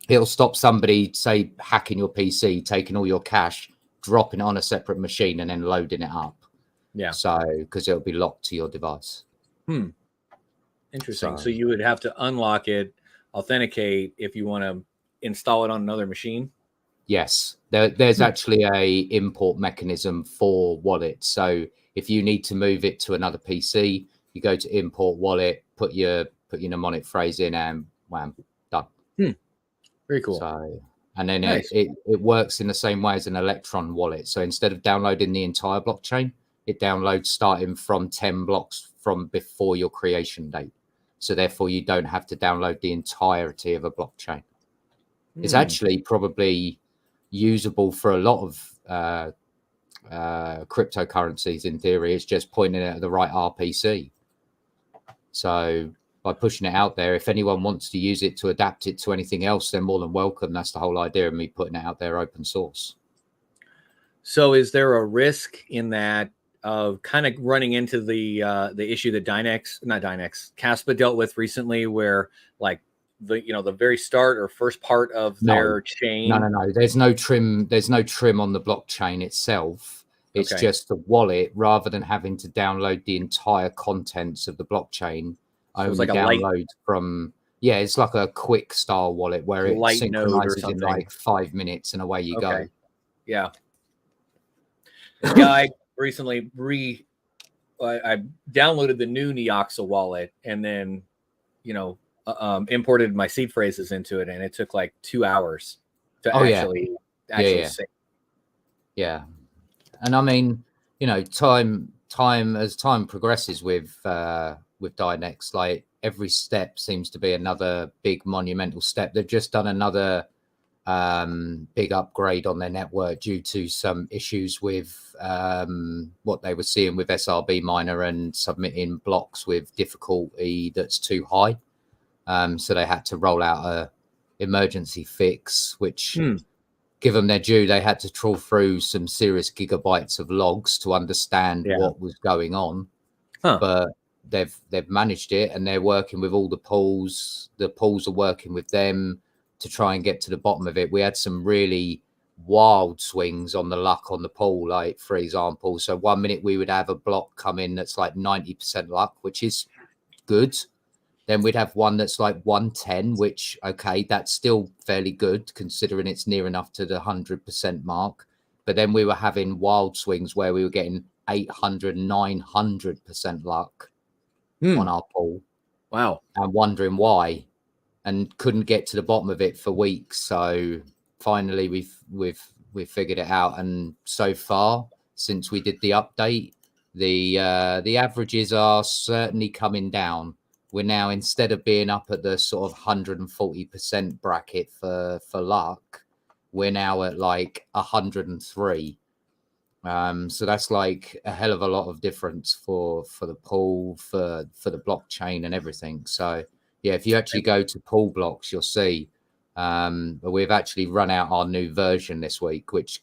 It'll stop somebody, say, hacking your PC, taking all your cache, dropping it on a separate machine and then loading it up. Yeah. So, because it'll be locked to your device. Interesting. So you would have to unlock it, authenticate if you want to install it on another machine? Yes. There's actually a import mechanism for wallets. So if you need to move it to another PC, you go to import wallet, put your mnemonic phrase in, and wham, done. Very cool. So, and then nice. it works in the same way as an Electron wallet. So instead of downloading the entire blockchain, it downloads starting from 10 blocks from before your creation date. So therefore, you don't have to download the entirety of a blockchain. It's actually probably usable for a lot of cryptocurrencies in theory. It's just pointing it at the right RPC. So by pushing it out there, if anyone wants to use it to adapt it to anything else, they're more than welcome. That's the whole idea of me putting it out there open source. So is there a risk in that of kind of running into the issue that Kaspa dealt with recently, where like the very start or first part of their chain? No. There's no trim on the blockchain itself. It's just the wallet, rather than having to download the entire contents of the blockchain. So it's like download from it's like a quick style wallet where it synchronizes in like 5 minutes and away you go. Yeah. This guy recently I downloaded the new Neoxa wallet and then imported my seed phrases into it, and it took like 2 hours to actually sync. Yeah. And I mean, time as time progresses with Dynex, like every step seems to be another big monumental step. They've just done another big upgrade on their network due to some issues with what they were seeing with SRB Miner and submitting blocks with difficulty that's too high. So they had to roll out a emergency fix, which give them their due. They had to trawl through some serious gigabytes of logs to understand what was going on. But they've managed it, and they're working with all the pools. The pools are working with them to try and get to the bottom of it. We had some really wild swings on the luck on the pool, like for example. So 1 minute we would have a block come in that's like 90% luck, which is good. Then we'd have one that's like 110, which, that's still fairly good considering it's near enough to the 100% mark. But then we were having wild swings where we were getting 800, 900% luck on our pool. Wow. And wondering why, and couldn't get to the bottom of it for weeks. So finally we've figured it out. And so far, since we did the update, the averages are certainly coming down. we're now, instead of being up at the sort of 140% bracket for luck, we're now at like 103. So that's like a hell of a lot of difference for the pool, for the blockchain and everything. So yeah, if you actually go to Pool Blocks, you'll see we've actually run out our new version this week, which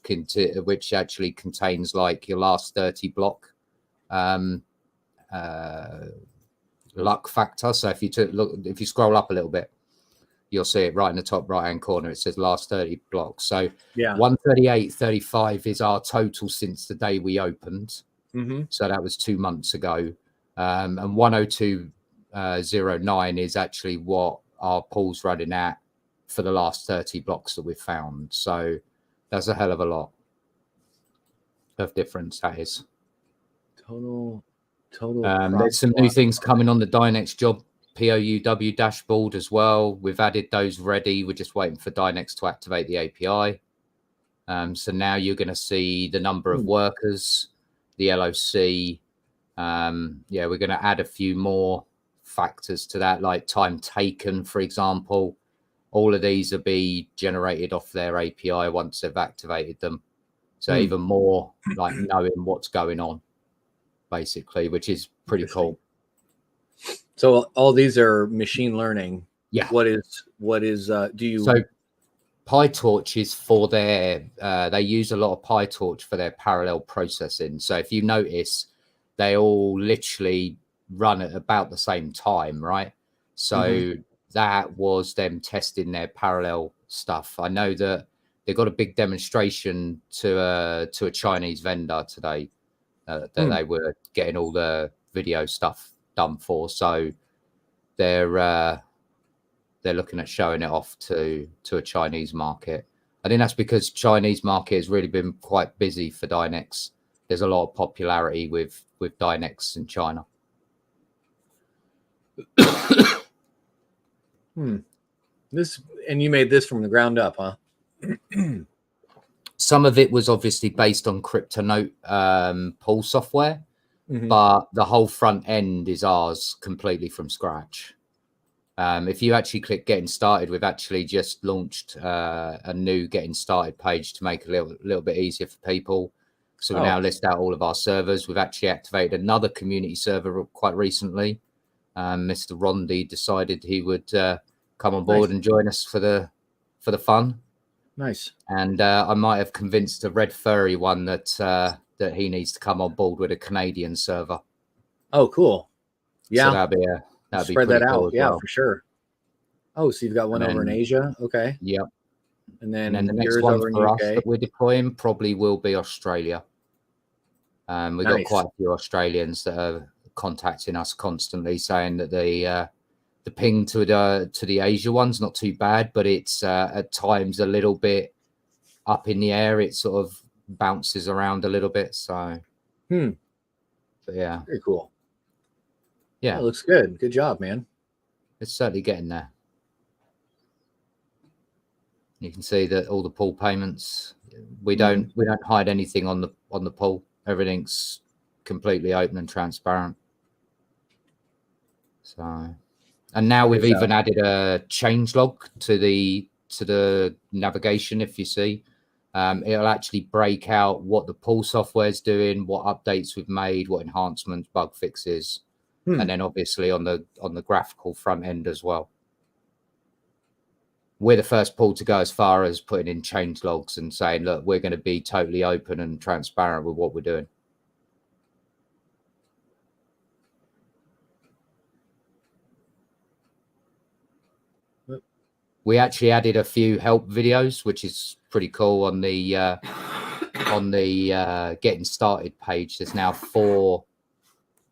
actually contains like your last 30 block luck factor. So if you scroll up a little bit, you'll see it right in the top right hand corner. It says last 30 blocks. So yeah, 138.35 is our total since the day we opened. mm-hmm. So that was 2 months ago. And 102.09 is actually what our pool's running at for the last 30 blocks that we've found. So that's a hell of a lot of difference, that is. Total. There's some new things coming on the Dynex job POUW dashboard as well. We've added those ready. We're just waiting for Dynex to activate the API. So now you're going to see the number of workers, the LOC. Yeah, we're going to add a few more factors to that, like time taken, for example. All of these will be generated off their API once they've activated them. So even more like knowing what's going on, basically, which is pretty cool. So all these are machine learning. Yeah. What is do you? So PyTorch is for their, they use a lot of PyTorch for their parallel processing. So if you notice, they all literally run at about the same time, right? So that was them testing their parallel stuff. I know that they got a big demonstration to a Chinese vendor today that they were getting all the video stuff done for. So they're looking at showing it off to a Chinese market. I think that's because Chinese market has really been quite busy for Dynex. There's a lot of popularity with Dynex in China. This, and you made this from the ground up, huh? Some of it was obviously based on CryptoNote pool software, but the whole front end is ours completely from scratch. If you actually click getting started, we've actually just launched a new getting started page to make it a little bit easier for people. So we now list out all of our servers. We've actually activated another community server quite recently. Mr. Rondi decided he would come on board and join us for the fun. Nice. And I might have convinced a Red Furry one that he needs to come on board with a Canadian server. Oh, cool. Yeah. So that'd be spread that cool out. Yeah, for sure. Oh, so you've got one over in Asia. Okay. Yep. And then the next one for us that we're deploying probably will be Australia. We've got quite a few Australians that are contacting us constantly saying that the ping to the Asia one's not too bad, but it's at times a little bit up in the air. It sort of bounces around a little bit. So, but yeah, very cool. Yeah, it looks good. Good job, man. It's certainly getting there. You can see that all the pool payments, we don't hide anything on the pool. Everything's completely open and transparent. So, and now we've even added a change log to the navigation. If you see, it'll actually break out what the pool software is doing, what updates we've made, what enhancements, bug fixes, and then obviously on the graphical front end as well. We're the first pool to go as far as putting in change logs and saying, look, we're going to be totally open and transparent with what we're doing. We actually added a few help videos, which is pretty cool on the getting started page. There's now 4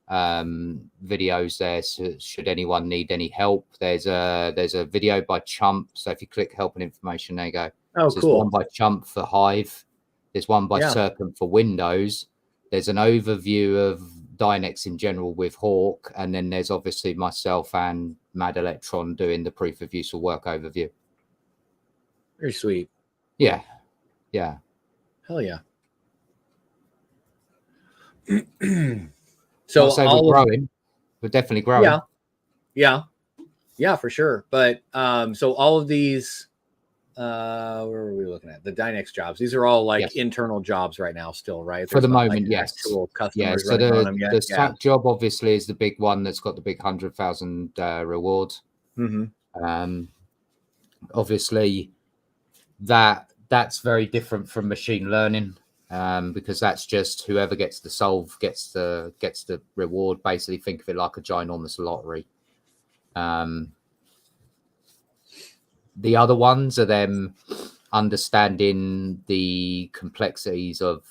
videos there. So should anyone need any help, there's a video by Chump. So if you click help and information, there you go. Oh, so cool. There's one by Chump for Hive. There's one by Serpent for Windows. There's an overview of Dynex in general with Hawk, and then there's obviously myself and Mad Electron doing the proof of useful work overview. Very sweet. Yeah. Hell yeah. So we're growing. We're definitely growing. Yeah. Yeah. Yeah, for sure. But so all of these, where were we looking at? The Dynex jobs. These are all like Yes. internal jobs right now still, right? For the not moment, like yes. actual Yeah, customers so running on them yet. the SAC job obviously is the big one that's got the big 100,000 reward. Obviously, that's very different from machine learning, because that's just whoever gets the solve gets the reward. Basically, think of it like a ginormous lottery. The other ones are them understanding the complexities of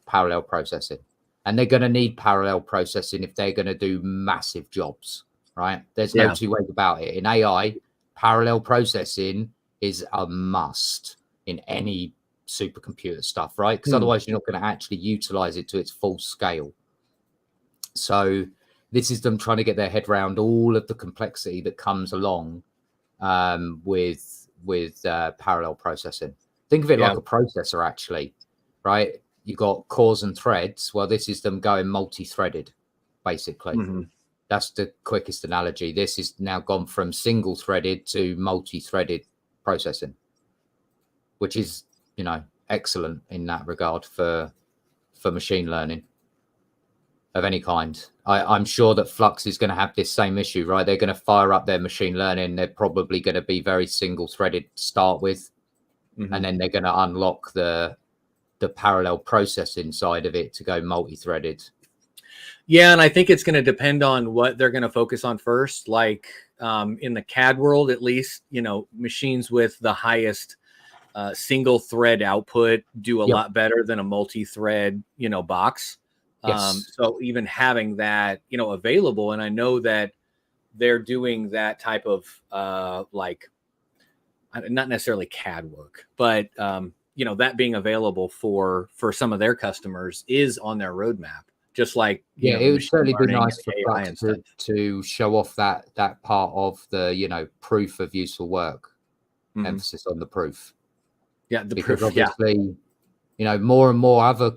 parallel processing, and they're going to need parallel processing if they're going to do massive jobs, right? There's no two ways about it. In AI, parallel processing is a must in any supercomputer stuff, right? Because otherwise you're not going to actually utilize it to its full scale. So this is them trying to get their head around all of the complexity that comes along with parallel processing. Think of it like a processor, actually, right? You got cores and threads. Well, this is them going multi-threaded, basically. That's the quickest analogy. This is now gone from single-threaded to multi-threaded processing, which is, excellent in that regard for machine learning of any kind. I'm sure that Flux is going to have this same issue, right? They're going to fire up their machine learning. They're probably going to be very single-threaded to start with, and then they're going to unlock the parallel processing side of it to go multi-threaded. Yeah, and I think it's going to depend on what they're going to focus on first. Like in the CAD world, at least, machines with the highest single thread output do a lot better than a multi-thread, box. Yes. So even having that, available, and I know that they're doing that type of like, not necessarily CAD work, but that being available for some of their customers is on their roadmap. Just like it would certainly be nice for Flux to show off that part of the proof of useful work, emphasis on the proof. Yeah, the because proof. Obviously, more and more other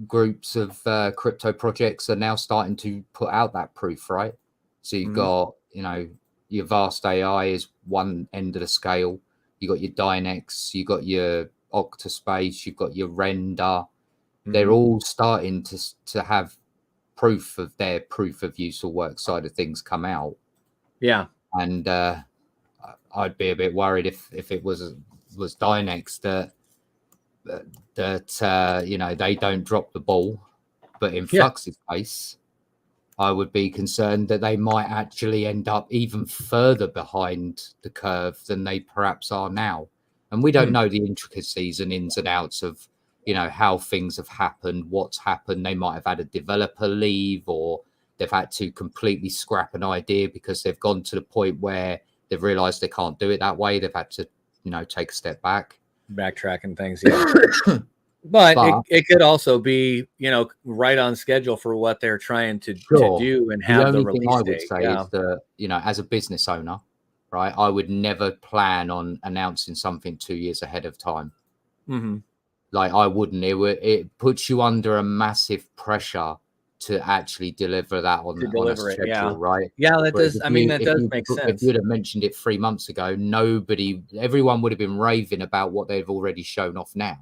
groups of crypto projects are now starting to put out that proof, right? So you've got your Vast AI is one end of the scale. You got your Dynex, you got your Octaspace, you've got your Render. They're all starting to have proof of their proof of useful work side of things come out. Yeah, and I'd be a bit worried if it was Dynex that they don't drop the ball, but in Flux's case, I would be concerned that they might actually end up even further behind the curve than they perhaps are now. And we don't know the intricacies and ins and outs of how things have happened, what's happened. They might have had a developer leave, or they've had to completely scrap an idea because they've gone to the point where they've realized they can't do it that way. They've had to take a step back, backtracking things. But it could also be right on schedule for what they're trying to do and have the release thing I would date. say is that as a business owner, right, I would never plan on announcing something 2 years ahead of time. Like I wouldn't. It puts you under a massive pressure to actually deliver that on a schedule, right? Yeah, that does. That does make sense. If you'd have mentioned it 3 months ago, everyone would have been raving about what they've already shown off now,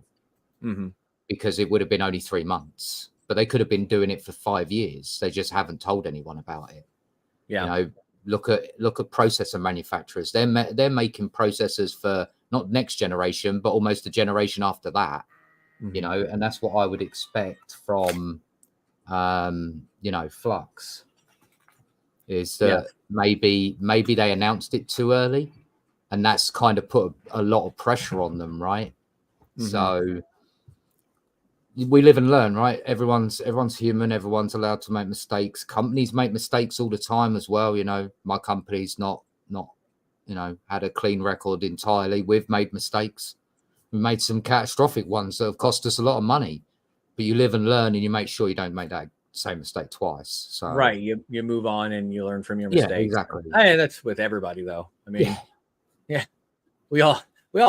because it would have been only 3 months. But they could have been doing it for 5 years. They just haven't told anyone about it. Yeah. Look at processor manufacturers. They're making processors for not next generation, but almost a generation after that. And that's what I would expect from Flux, is that maybe they announced it too early, and that's kind of put a lot of pressure on them, right? So we live and learn, right? Everyone's human. Everyone's allowed to make mistakes. Companies make mistakes all the time as well. My company's not had a clean record entirely. We've made mistakes. We made some catastrophic ones that have cost us a lot of money, but you live and learn, and you make sure you don't make that same mistake twice. So right, you move on and you learn from your mistakes. Yeah, exactly. That's with everybody, though. We all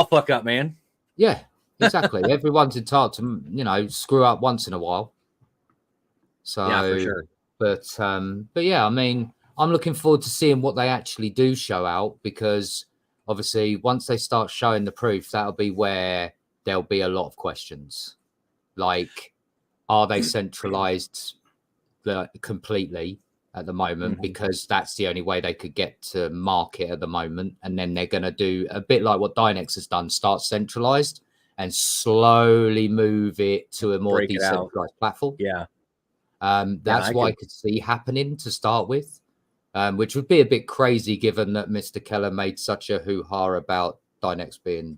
fuck up, man. Yeah, exactly. Everyone's entitled to screw up once in a while. So yeah, for sure. But yeah, I'm looking forward to seeing what they actually do show out, because obviously once they start showing the proof, that'll be where there'll be a lot of questions. Like, are they centralized completely at the moment? Because that's the only way they could get to market at the moment. And then they're going to do a bit like what Dynex has done, start centralized and slowly move it to a more decentralized platform. Yeah. That's what I could see happening to start with, which would be a bit crazy given that Mr. Keller made such a hoo-ha about Dynex being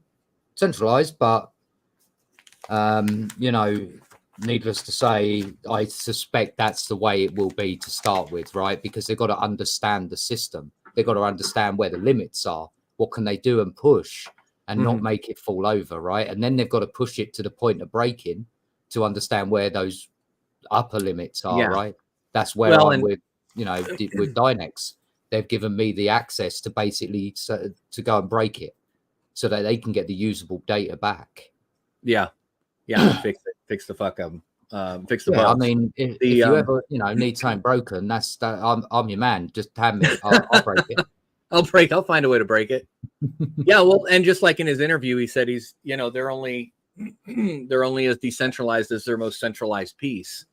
centralized. But, you know, needless to say, I suspect that's the way it will be to start with, right? Because they've got to understand the system. They've got to understand where the limits are. What can they do and push and not make it fall over, right? And then they've got to push it to the point of breaking to understand where those upper limits are, right? That's where I'm with, you know, with Dynex. They've given me the access to basically to go and break it so that they can get the usable data back. Yeah. Fix the fuck up. Fix the bugs. I mean, if you ever, you know, need something broken, I'm your man. Just hand me. I'll break it. I'll find a way to break it. Yeah, well, and just like in his interview, he said he's, you know, they're only as decentralized as their most centralized piece,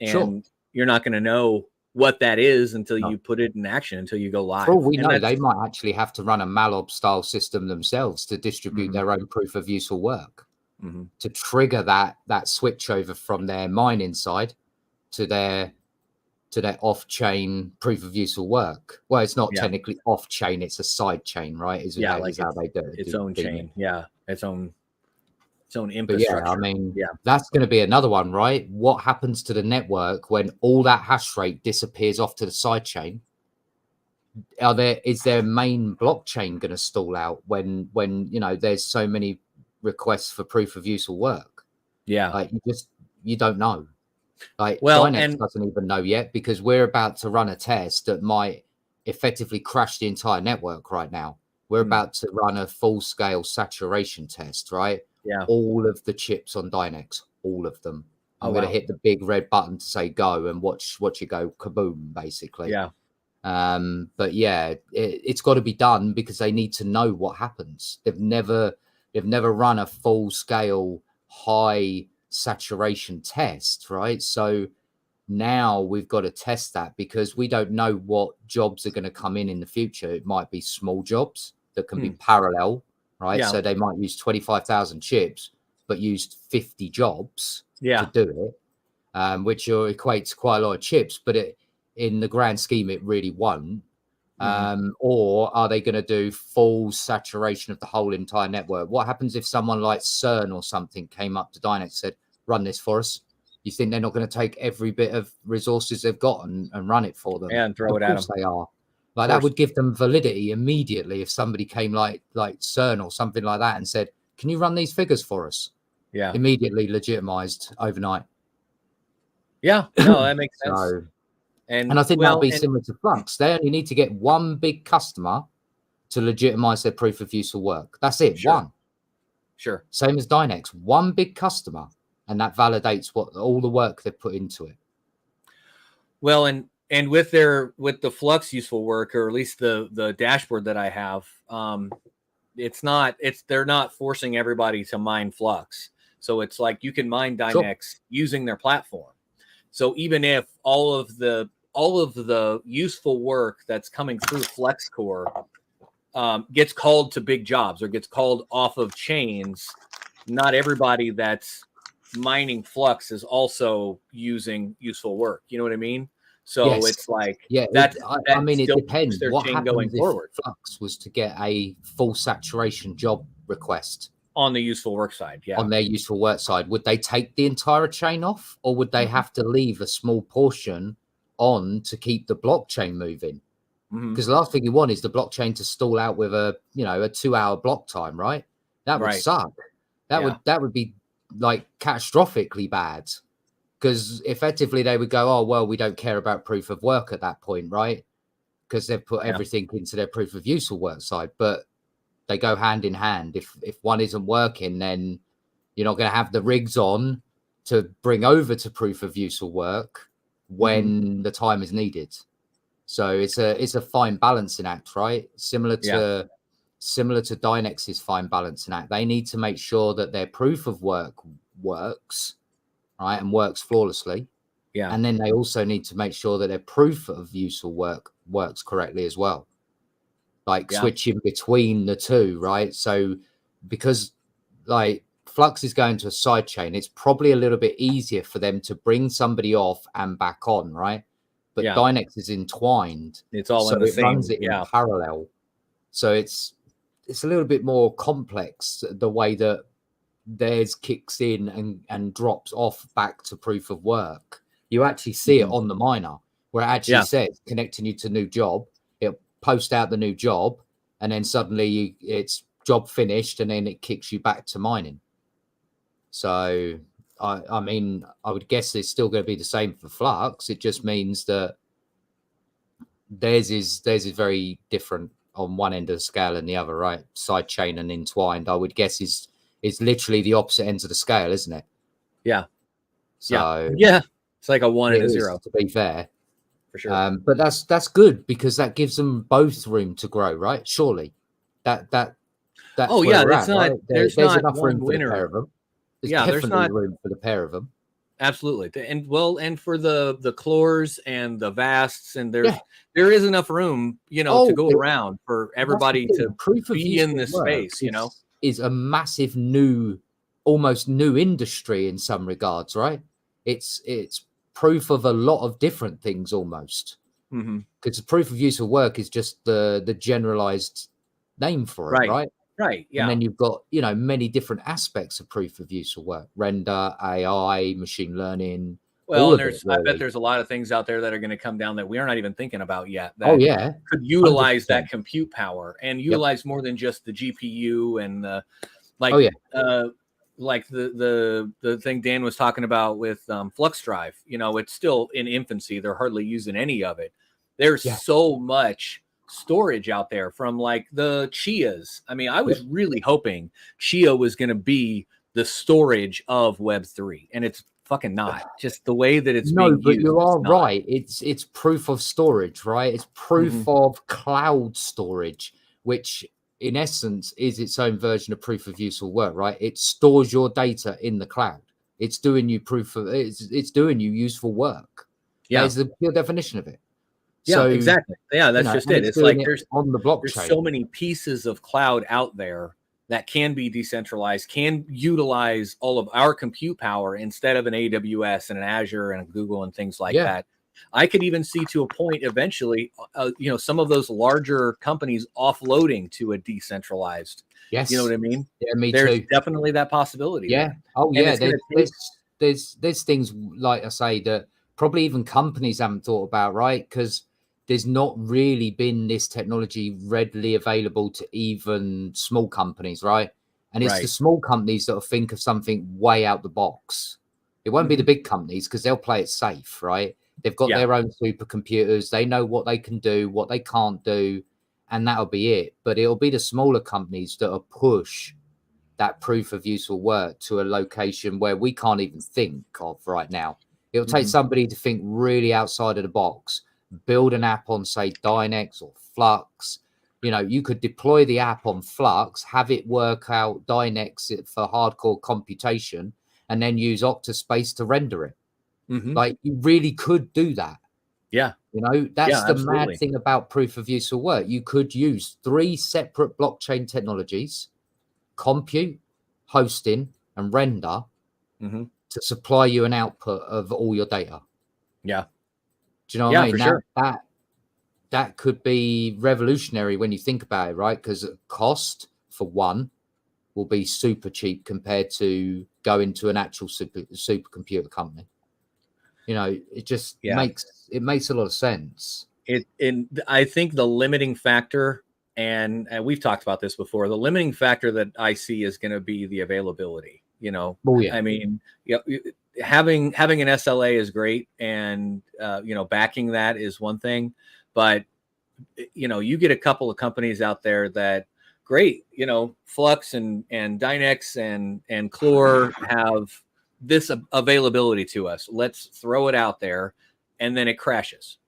and you're not going to know what that is until you put it in action, until you go live. For all we know, they might actually have to run a Mallob style system themselves to distribute their own proof of useful work. To trigger that switch over from their mining side to their off-chain proof of useful work. Well, it's not technically off-chain; it's a side chain, right? Is how they do it. Its own chain, its own infrastructure. But I mean, that's going to be another one, right? What happens to the network when all that hash rate disappears off to the side chain? Is their main blockchain going to stall out when you know there's so many requests for proof of useful work? Like you don't know. Like, Dynex doesn't even know yet, because we're about to run a test that might effectively crash the entire network right now. We're about to run a full-scale saturation test, right? All of the chips on Dynex, all of them. I'm going to hit the big red button to say go and watch you go kaboom, basically. But yeah, it's got to be done because they need to know what happens. They've never run a full-scale high saturation test, right? So now we've got to test that, because we don't know what jobs are going to come in the future. It might be small jobs that can be parallel, right? So they might use 25,000 chips but used 50 jobs to do it, which equates to quite a lot of chips, but in the grand scheme it really won't. Or are they going to do full saturation of the whole entire network? What happens if someone like CERN or something came up to Dynex and said, run this for us? You think they're not going to take every bit of resources they've got and run it for them? And throw it at them. Of course they are. Like, that would give them validity immediately if somebody came like CERN or something like that and said, can you run these figures for us? Immediately legitimized overnight. No, that makes sense. So, and I think that'll be similar to Flux. They only need to get one big customer to legitimize their proof of useful work. That's it. One. Same as Dynex. One big customer, and that validates all the work they've put into it. Well, and with the Flux useful work, or at least the dashboard that I have, they're not forcing everybody to mine Flux. So it's like you can mine Dynex using their platform. So even if all of the useful work that's coming through FlexCore gets called to big jobs or gets called off of chains, not everybody that's mining Flux is also using useful work. You know what I mean? So it's like, I mean, it depends. What happens going forward? Flux was to get a full saturation job request on the useful work side, on their useful work side, would they take the entire chain off, or would they have to leave a small portion on to keep the blockchain moving? Because the last thing you want is the blockchain to stall out with a 2-hour block time, right? That would suck. That would be like catastrophically bad, because effectively they would go, oh well, we don't care about proof of work at that point, right? Because they've put everything into their proof of useful work side, but they go hand in hand. If one isn't working, then you're not going to have the rigs on to bring over to proof of useful work when the time is needed. So it's a fine balancing act, right? Similar to Dynex's fine balancing act. They need to make sure that their proof of work works, right, and works flawlessly. Yeah. And then they also need to make sure that their proof of useful work works correctly as well. Like switching between the two, right? So because like Flux is going to a side chain, it's probably a little bit easier for them to bring somebody off and back on, right? But Dynex is entwined. It's all so in the it same. Runs it in parallel. So it's a little bit more complex the way that theirs kicks in and drops off back to proof of work. You actually see it on the miner where it actually says connecting you to new job. It'll post out the new job, and then suddenly it's job finished, and then it kicks you back to mining. So I mean, I would guess it's still going to be the same for Flux. It just means that theirs is very different on one end of the scale and the other, right? Side chain and entwined, I would guess is literally the opposite ends of the scale, isn't it? Yeah. So it's like a 1 and a 0. To be fair, for sure. But that's good because that gives them both room to grow, right? Surely that's that's not. Right? There's not enough room for winner. the pair of them. There's definitely room for the pair of them. Absolutely. And for the Clores and the Vasts, and there is enough room, to go around for everybody to be in this space, is a massive almost new industry in some regards, right? It's proof of a lot of different things almost. Because the proof of useful work is just the generalized name for it, right? Right. Yeah. And then you've got, many different aspects of proof of useful work: render, AI, machine learning. Well, I bet there's a lot of things out there that are going to come down that we are not even thinking about yet. That could utilize 100%. That compute power and utilize more than just the GPU and the like the thing Dan was talking about with Flux Drive. It's still in infancy. They're hardly using any of it. There's so much storage out there from like the Chias. I mean, I was really hoping Chia was going to be the storage of Web3, and it's fucking not. Just the way that it's being used. No, but you are right. It's proof of storage, right? It's proof of cloud storage, which in essence is its own version of proof of useful work, right? It stores your data in the cloud. It's doing you it's doing you useful work. That is the pure definition of it. Yeah, exactly. Yeah, that's just it. It's like there's on the blockchain. There's so many pieces of cloud out there that can be decentralized, can utilize all of our compute power instead of an AWS and an Azure and a Google and things like that. I could even see to a point eventually, some of those larger companies offloading to a decentralized. Yes, you know what I mean? Yeah, me There's too. Definitely that possibility. Yeah. There. Oh, yeah. There's things like I say that probably even companies haven't thought about, right? Because there's not really been this technology readily available to even small companies, right? And it's the small companies that will think of something way out the box. It won't be the big companies because they'll play it safe, right? They've got their own supercomputers. They know what they can do, what they can't do, and that'll be it. But it'll be the smaller companies that will push that proof of useful work to a location where we can't even think of right now. It'll take somebody to think really outside of the box, build an app on, say, Dynex or Flux. You could deploy the app on Flux, have it work out Dynex for hardcore computation, and then use Octaspace to render it. Like, you really could do that. Yeah. That's the mad thing about proof of useful work. You could use 3 separate blockchain technologies, compute, hosting, and render, to supply you an output of all your data. Yeah. Do you know what I mean? For sure. That could be revolutionary when you think about it, right? Because cost for one will be super cheap compared to going to an actual supercomputer company. It just makes a lot of sense. I think the limiting factor, and we've talked about this before, the limiting factor that I see is going to be the availability. I mean, having an SLA is great, and backing that is one thing, but you get a couple of companies out there that great, Flux and Dynex and Clore have this availability to us. Let's throw it out there, and then it crashes.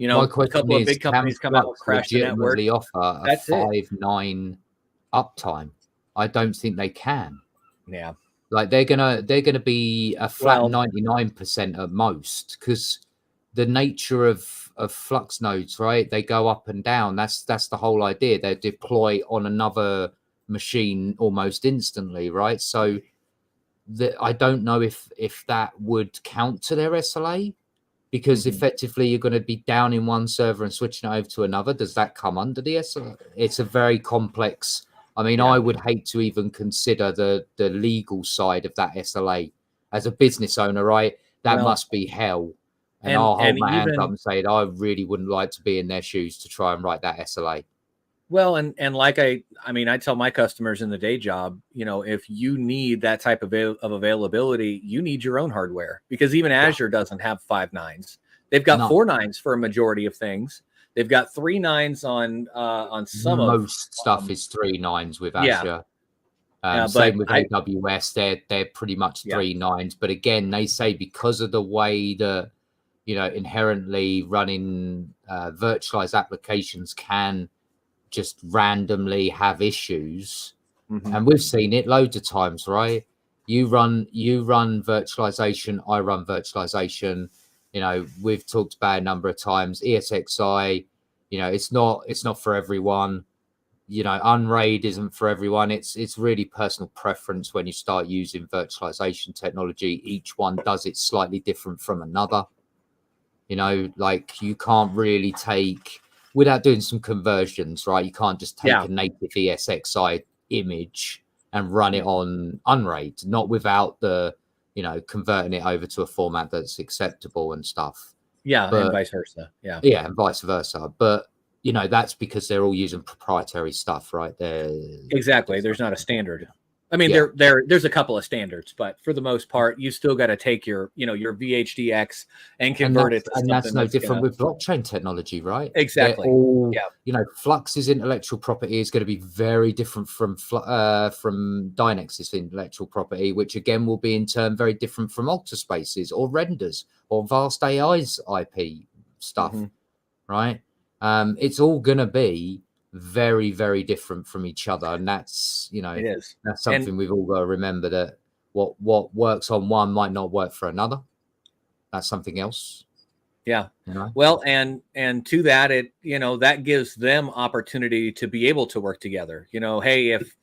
You know, My a question couple of is, big can companies come out, Flux crash the network. legitimately offer a That's it. 5.9 uptime? I don't think they can. Yeah. Like they're gonna be a flat Well, 99% at most, because the nature of Flux nodes, right? They go up and down. That's the whole idea. They deploy on another machine almost instantly, right? So I don't know if that would count to their SLA, because effectively you're going to be down in one server and switching it over to another. Does that come under the SLA? It's a very complex. I mean, I would hate to even consider the legal side of that SLA as a business owner, right? That must be hell. And I'll hold my hands up and say I really wouldn't like to be in their shoes to try and write that SLA. Well, and like I mean, I tell my customers in the day job, you know, if you need that type of availability, you need your own hardware, because even Azure doesn't have 5.9s. They've got 4.9s for a majority of things. They've got 3.9s on some most stuff is 3.9s with Azure. Same with AWS, they're pretty much 3.9s. But again, they say because of the way that, you know, inherently running virtualized applications can just randomly have issues, and we've seen it loads of times, right? You run virtualization, I run virtualization. You know, we've talked about a number of times. ESXi, you know, it's not for everyone. You know, Unraid isn't for everyone. It's really personal preference when you start using virtualization technology. Each one does it slightly different from another. You know, like you can't really take, without doing some conversions, right? You can't just take a native ESXi image and run it on Unraid, not without the, you know, converting it over to a format that's acceptable and stuff. And vice versa. Yeah, and vice versa. But, you know, that's because they're all using proprietary stuff, right? Exactly. There's not a standard. I mean, there's a couple of standards, but for the most part, you still got to take your, you know, your VHDX and convert it to something. And that's no different with blockchain technology, right? Exactly. All, you know, Flux's intellectual property is going to be very different from Dynex's intellectual property, which again will be in turn very different from Altaspace's or Renders or Vast AI's IP stuff, right? It's all going to be very, very different from each other, and that's, you know, that's something we've all got to remember, that what works on one might not work for another. That's something else. You know? Well, and to that, it, you know, that gives them opportunity to be able to work together. You know, hey, if,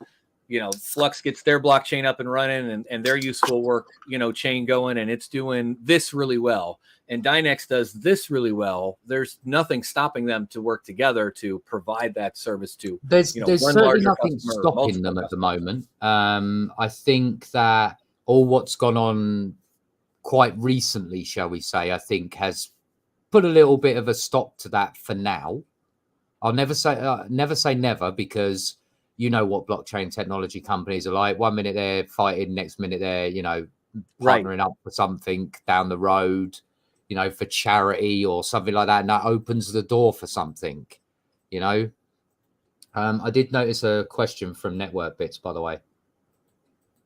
you know, Flux gets their blockchain up and running and their useful work, you know, chain going, and it's doing this really well, and Dynex does this really well, there's nothing stopping them to work together to provide that service to, there's you know, there's certainly nothing stopping them at the moment. I think that all what's gone on quite recently, shall we say, I think has put a little bit of a stop to that for now. I'll never say never, because you know what blockchain technology companies are like. 1 minute they're fighting, next minute they're, you know, partnering up for something down the road, you know, for charity or something like that, and that opens the door for something, you know. I did notice a question from Network Bits, by the way.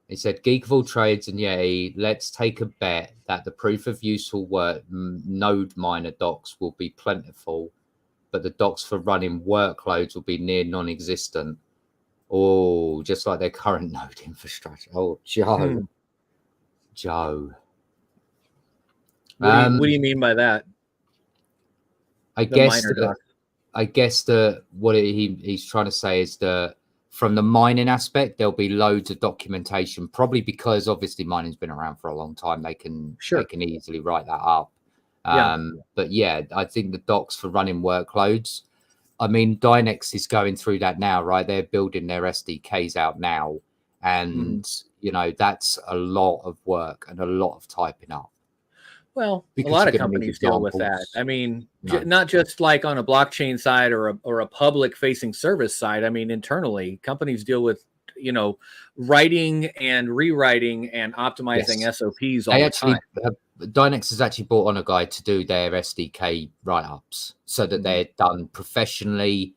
He said, Geek of all trades and Yeti, let's take a bet that the proof of useful work node miner docs will be plentiful, but the docs for running workloads will be near non-existent. Oh, just like their current node infrastructure. Oh, Joe. Joe. What do you mean by that? I guess that what he's trying to say is that from the mining aspect, there'll be loads of documentation, probably because obviously mining's been around for a long time. They can easily write that up. But yeah, I think the docs for running workloads, I mean, Dynex is going through that now, right? They're building their SDKs out now. And, you know, that's a lot of work and a lot of typing up. Well, a lot of companies deal with that. I mean, not just like on a blockchain side or a public facing service side. I mean, internally, companies deal with, you know, writing and rewriting and optimizing SOPs all the time. Dynex has actually brought on a guy to do their SDK write-ups so that they're done professionally,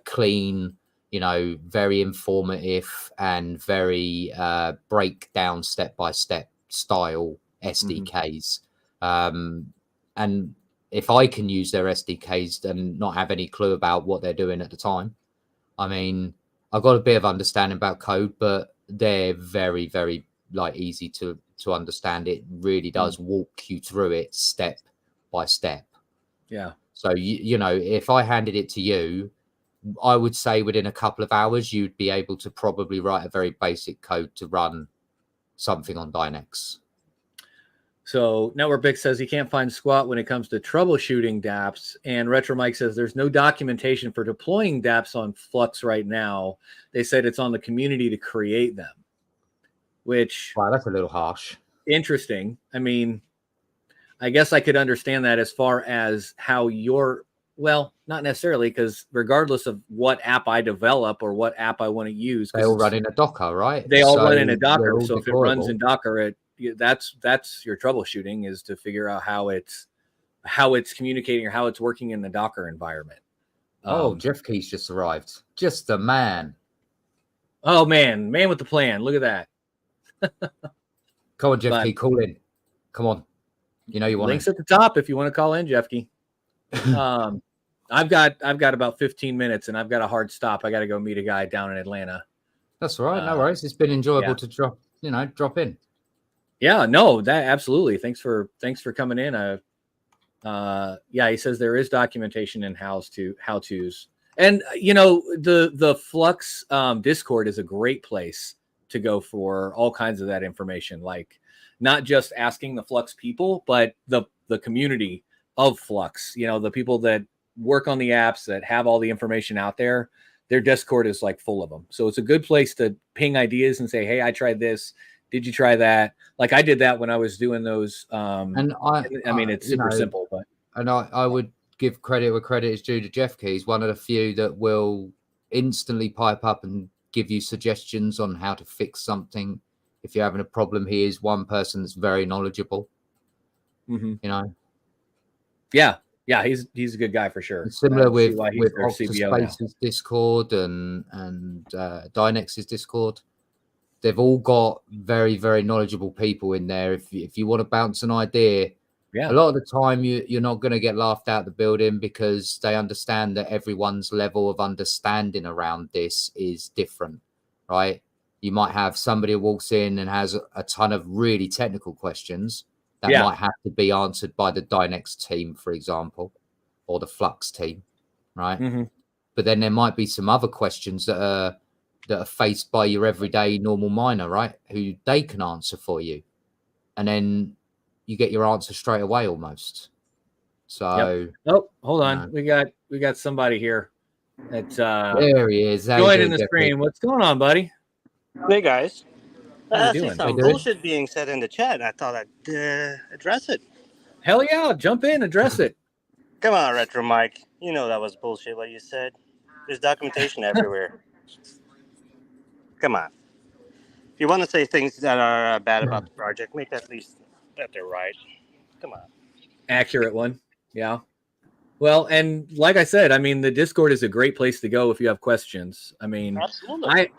clean, you know, very informative and very breakdown step-by-step style SDKs. And if I can use their SDKs and not have any clue about what they're doing at the time, I mean, I've got a bit of understanding about code, but they're very, very like easy to understand. It really does walk you through it step by step. Yeah. So, you know, if I handed it to you, I would say within a couple of hours, you'd be able to probably write a very basic code to run something on Dynex. So Network Bix says he can't find squat when it comes to troubleshooting dApps. And Retro Mike says there's no documentation for deploying dApps on Flux right now. They said it's on the community to create them, which... Wow, that's a little harsh. Interesting. I mean, I guess I could understand that as far as how you're... Well, not necessarily, because regardless of what app I develop or what app I want to use... They all run in a Docker, right? They all run in a Docker. So if it runs deployable. in Docker, that's your troubleshooting, is to figure out how it's communicating or how it's working in the Docker environment. Jeff Keys just arrived. Just the man. Oh man with the plan. Look at that. Come on, Jeff Key, call in. Come on. You know you want links at the top if you want to call in, Jeff Key. I've got about 15 minutes and I've got a hard stop. I got to go meet a guy down in Atlanta. That's all right. No worries. It's been enjoyable to drop in. Yeah, no, that absolutely. Thanks for coming in. Yeah, he says there is documentation in how-tos. And you know, the Flux Discord is a great place to go for all kinds of that information, like not just asking the Flux people, but the community of Flux, you know, the people that work on the apps that have all the information out there. Their Discord is like full of them. So it's a good place to ping ideas and say, hey, I tried this. Did you try that? Like I did that when I was doing those. And I mean, it's super simple, but. And I would give credit where credit is due to Jeff Keys, one of the few that will instantly pipe up and give you suggestions on how to fix something. If you're having a problem, he is one person that's very knowledgeable. Mm-hmm. You know? Yeah. Yeah, he's a good guy for sure. It's similar with Octaspace's Discord and Dynex's Discord. They've all got very, very knowledgeable people in there. If you want to bounce an idea, a lot of the time you're not going to get laughed out the building because they understand that everyone's level of understanding around this is different, right? You might have somebody who walks in and has a ton of really technical questions that might have to be answered by the Dynex team, for example, or the Flux team, right? Mm-hmm. But then there might be some other questions that are faced by your everyday normal miner, right? Who they can answer for you. And then you get your answer straight away almost. So oh, hold on. We got somebody here. That's there he is. joining the stream. What's going on, buddy? Hey guys. How I see some bullshit being said in the chat, and I thought I'd address it. Hell yeah, jump in, address it. Come on, Retro Mike. You know that was bullshit what you said. There's documentation everywhere. Come on. If you want to say things that are bad about the project, make at least that they're right. Come on. Accurate one. Yeah. Well, and like I said, I mean, the Discord is a great place to go if you have questions. I mean, absolutely.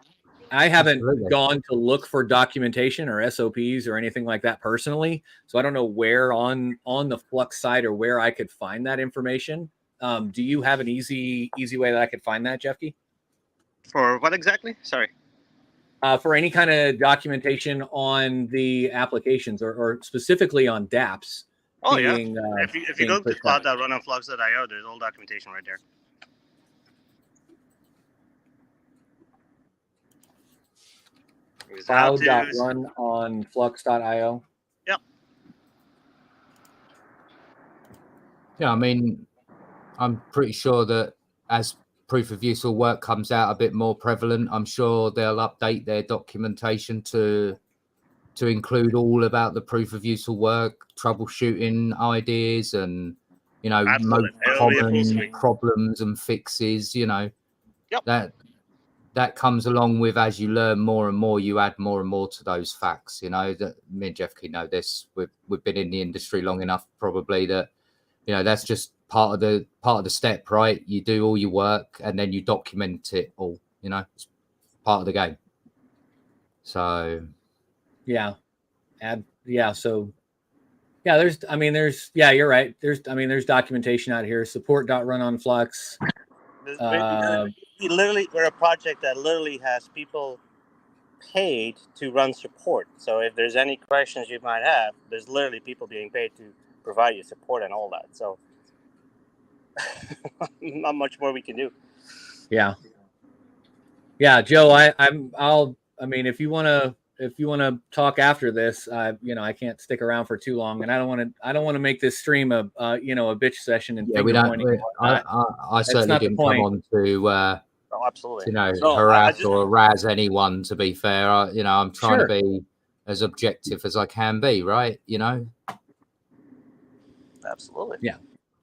I haven't gone to look for documentation or SOPs or anything like that personally. So I don't know where on the Flux site or where I could find that information. Do you have an easy way that I could find that, Jeffkey? For what exactly? Sorry. For any kind of documentation on the applications or specifically on dApps. Oh, being, yeah. If you go to cloud.runonflux.io, there's all documentation right there. Cloud.runonflux.io. Yep. Yeah, I mean, I'm pretty sure that as proof of use or work comes out a bit more prevalent, I'm sure they'll update their documentation to include all about the proof of use or work, troubleshooting ideas, and most common problems and fixes. That comes along with, as you learn more and more, you add more and more to those facts. That me and Jeff know this. We've been in the industry long enough, probably, that that's just part of the step, right? You do all your work and then you document it all. It's part of the game. So so Yeah, you're right. There's documentation out here. Support.run on Flux. We're a project that literally has people paid to run support. So if there's any questions you might have, there's literally people being paid to provide you support and all that. So not much more we can do. Yeah. Yeah, Joe, if you want to talk after this, I can't stick around for too long, and I don't want to make this stream a bitch session and we don't. I certainly didn't come on to absolutely, harass or razz anyone. To be fair, I'm trying to be as objective as I can be, right? Absolutely. Yeah,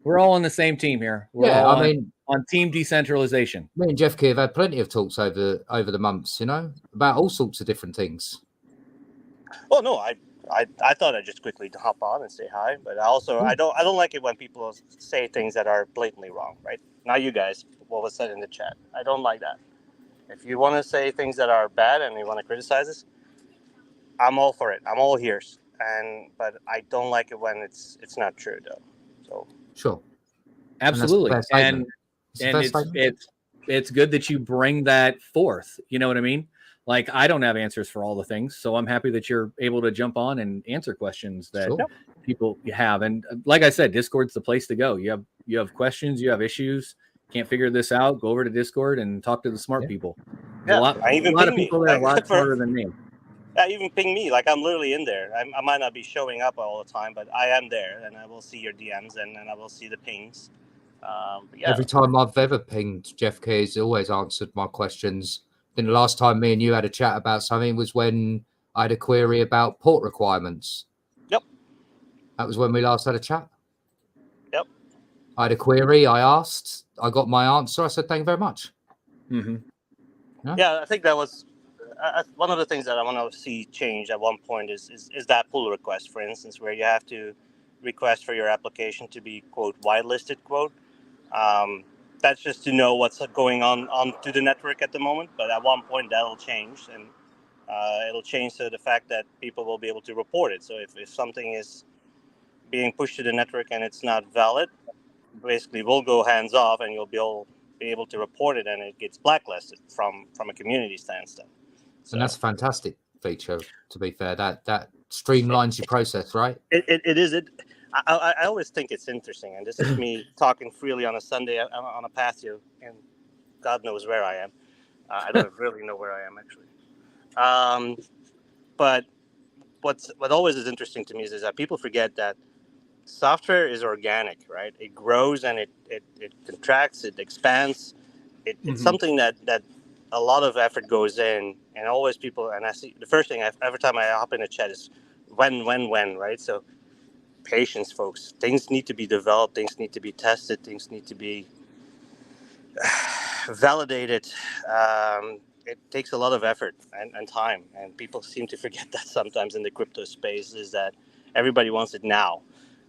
we're all on the same team here. We're all on team decentralization. Me and Jeff Key have had plenty of talks over the months, about all sorts of different things. Well, no, I thought I'd just quickly hop on and say hi, but I don't like it when people say things that are blatantly wrong, right? Not you guys, what was said in the chat. I don't like that. If you want to say things that are bad and you want to criticize us, I'm all for it. I'm all ears. But I don't like it when it's not true, though. So sure, absolutely, and it's good that you bring that forth. You know what I mean? Like, I don't have answers for all the things, so I'm happy that you're able to jump on and answer questions that people have. And like I said, Discord's the place to go. You have questions, you have issues, can't figure this out, go over to Discord and talk to the smart people. Yeah, a lot of people there are a lot smarter than me. Yeah, even ping me. Like, I'm literally in there. I might not be showing up all the time, but I am there, and I will see your DMs, and I will see the pings. Every time I've ever pinged Jeff Key, he's always answered my questions. Then the last time me and you had a chat about something was when I had a query about port requirements. Yep. That was when we last had a chat. Yep. I had a query. I asked. I got my answer. I said, thank you very much. Mm-hmm. Yeah, I think that was one of the things that I want to see change at one point is that pull request, for instance, where you have to request for your application to be, quote, whitelisted, quote. That's just to know what's going on to the network at the moment. But at one point, that'll change, and it'll change to the fact that people will be able to report it. So if something is being pushed to the network and it's not valid, basically we'll go hands off, and you'll be able to report it, and it gets blacklisted from a community standstill. So, and that's a fantastic feature, to be fair. That streamlines your process, right? It is. I always think it's interesting, and this is me talking freely on a Sunday on a patio, and God knows where I am. I don't really know where I am, actually. But what always is interesting to me is that people forget that software is organic, right? It grows and it contracts, it expands. It's something that a lot of effort goes in, and always people, and I see the first thing every time I hop in a chat is when, right? So patience, folks. Things need to be developed, things need to be tested, things need to be validated. It takes a lot of effort and time, and people seem to forget that sometimes in the crypto space, is that everybody wants it now.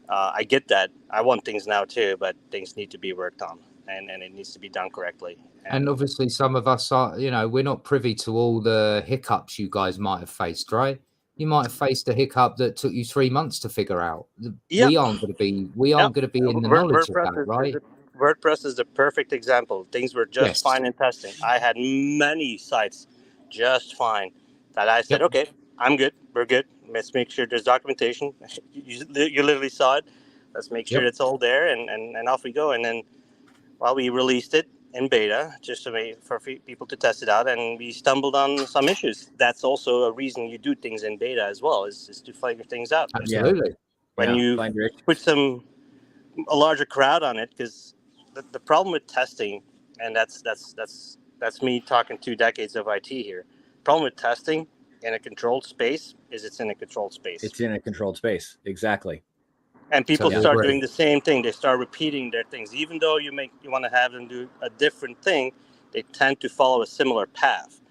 I get that. I want things now too, but things need to be worked on, and it needs to be done correctly. And obviously some of us are, we're not privy to all the hiccups you guys might have faced, right? You might have faced a hiccup that took you 3 months to figure out. Yep. We aren't going to be in the knowledge of that, right? WordPress is the perfect example. Things were just fine in testing. I had many sites just fine that I said, okay, I'm good. We're good. Let's make sure there's documentation. You literally saw it. Let's make sure it's all there, and off we go. And then, we released it in beta just for people to test it out, and we stumbled on some issues. That's also a reason you do things in beta as well, is to figure things out. Absolutely. When you put a larger crowd on it, because the problem with testing, and that's me talking 2 decades of IT here. Problem with testing in a controlled space is it's in a controlled space. It's in a controlled space, exactly. And people start doing the same thing. They start repeating their things, even though you want to have them do a different thing. They tend to follow a similar path,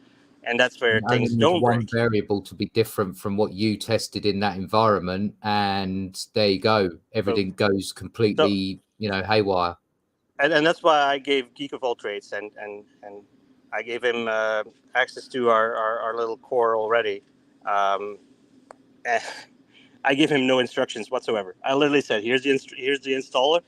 and that's where things don't one break. Variable to be different from what you tested in that environment, and there you go. Everything goes completely, haywire. And that's why I gave Geek of All Trades and I gave him access to our little core already. I give him no instructions whatsoever. I literally said, "Here's the installer.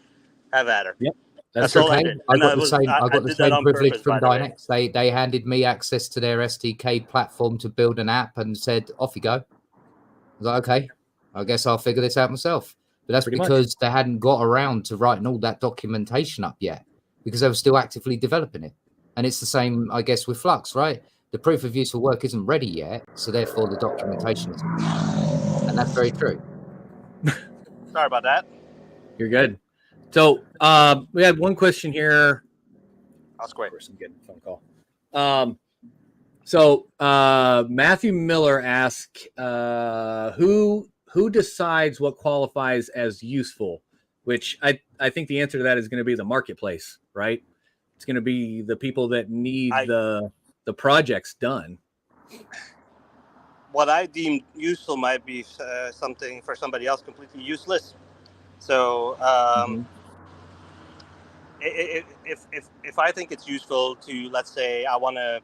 Have at her." Yep. That's That's all I okay. did. I And got the same. I got the did that same on privilege purpose, from by the way. Dynex. They handed me access to their SDK platform to build an app and said, "Off you go." I was like, "Okay, I guess I'll figure this out myself." But that's Pretty much. because they hadn't got around to writing all that documentation up yet, because they were still actively developing it. And it's the same, I guess, with Flux, right? The proof of useful work isn't ready yet, so therefore the documentation isn't. And that's very true. Sorry about that. You're good. So we had one question here. That's great. Of course, I'm getting a phone call. So Matthew Miller asked, who decides what qualifies as useful? Which I think the answer to that is going to be the marketplace, right? It's going to be the people that need the projects done. What I deem useful might be something for somebody else completely useless. So if I think it's useful to, let's say, I want to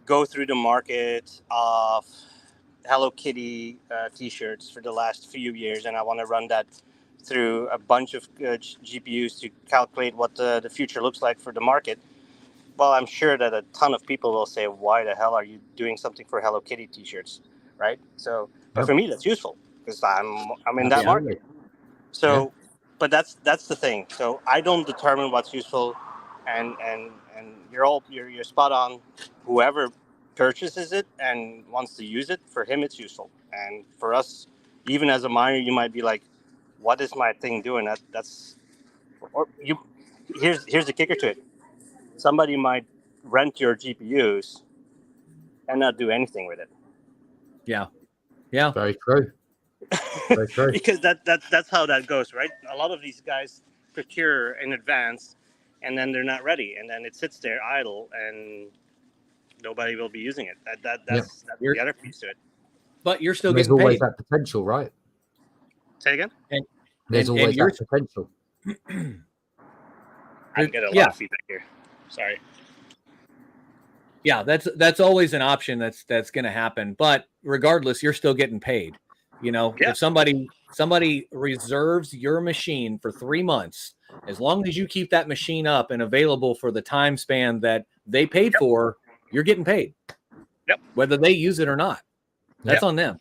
go through the market of Hello Kitty T-shirts for the last few years, and I want to run that through a bunch of GPUs to calculate what the future looks like for the market. Well, I'm sure that a ton of people will say, "Why the hell are you doing something for Hello Kitty T-shirts?" Right? So, but for me, that's useful because I'm in that market. So, but that's the thing. So I don't determine what's useful, and you're spot on. Whoever purchases it and wants to use it, for him it's useful, and for us, even as a miner, you might be like, "What is my thing doing?" That's or you. Here's the kicker to it. Somebody might rent your GPUs and not do anything with it. Yeah. Very true. Very true. Because that's how that goes, right? A lot of these guys procure in advance, and then they're not ready, and then it sits there idle, and nobody will be using it. That's the other piece to it. But you're still There's getting always paid. that potential, right? Say again? There's always that potential. I get a lot of feedback here. Sorry. Yeah, that's always an option that's going to happen. But regardless, you're still getting paid. You know, if somebody reserves your machine for 3 months, as long as you keep that machine up and available for the time span that they paid for, you're getting paid. Yep. Whether they use it or not, that's on them.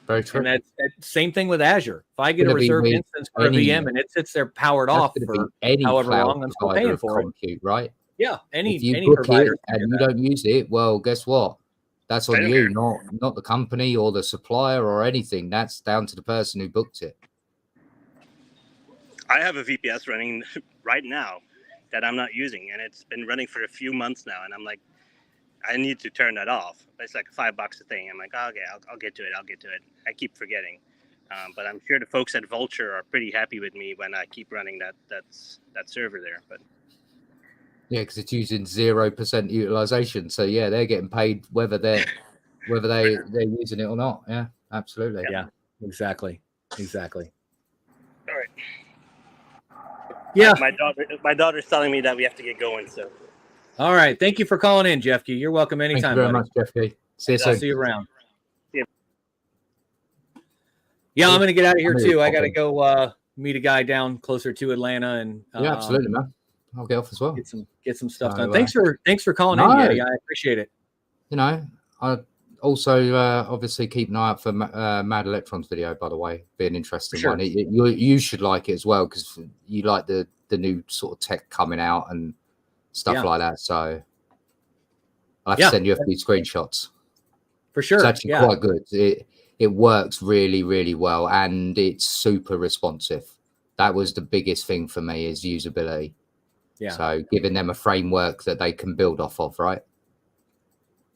Very true. And that's same thing with Azure. If I get a reserved instance for a VM and it sits there powered off for however long, I'm still paying for compute, right? Yeah, if you book it and you don't use it, well, guess what? That's on you, not the company or the supplier or anything. That's down to the person who booked it. I have a VPS running right now that I'm not using, and it's been running for a few months now, and I'm like, I need to turn that off. It's like $5 a thing. I'm like, oh, okay, I'll get to it. I keep forgetting. But I'm sure the folks at Vultr are pretty happy with me when I keep running that server there. But yeah, because it's using 0% utilization. So yeah, they're getting paid whether they're using it or not. Yeah, absolutely. Yeah, exactly. All right. Yeah. My daughter's telling me that we have to get going. So. All right. Thank you for calling in, Jeff Key. You're welcome anytime. Thank you very much, Jeff Key. See you soon. I'll see you around. Yeah, I'm going to get out of here too. I got to go meet a guy down closer to Atlanta, and yeah, absolutely, man. I'll get off as well. Get some stuff done. Thanks for calling in, Yeti. I appreciate it. You know, I also obviously keep an eye out for Mad Electrons video. By the way, be an interesting one. You should like it as well because you like the new sort of tech coming out and stuff like that. So I'll have to send you a few screenshots. For sure. It's actually quite good. It works really, really well, and it's super responsive. That was the biggest thing for me is usability. Yeah. So giving them a framework that they can build off of, right?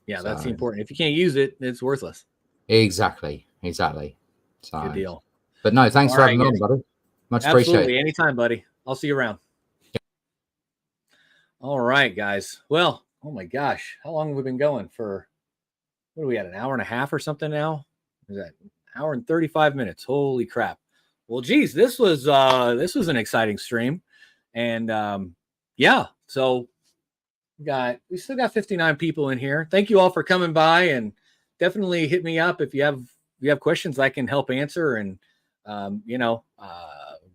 Yeah, that's important. If you can't use it, it's worthless. Exactly. So good deal. But no, thanks for having me on, buddy. Much appreciated. Anytime, buddy. I'll see you around. Yeah. All right, guys. Well, oh my gosh, how long have we been going for? What are we at? An hour and a half or something now? Is that an hour and 35 minutes? Holy crap. Well, geez, this was an exciting stream. And so we still got 59 people in here. Thank you all for coming by, and definitely hit me up if you have you have questions, I can help answer. And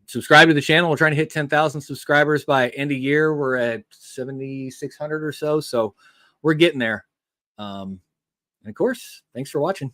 subscribe to the channel. We're trying to hit 10,000 subscribers by end of year. We're at 7,600 or so, so we're getting there. And of course, thanks for watching.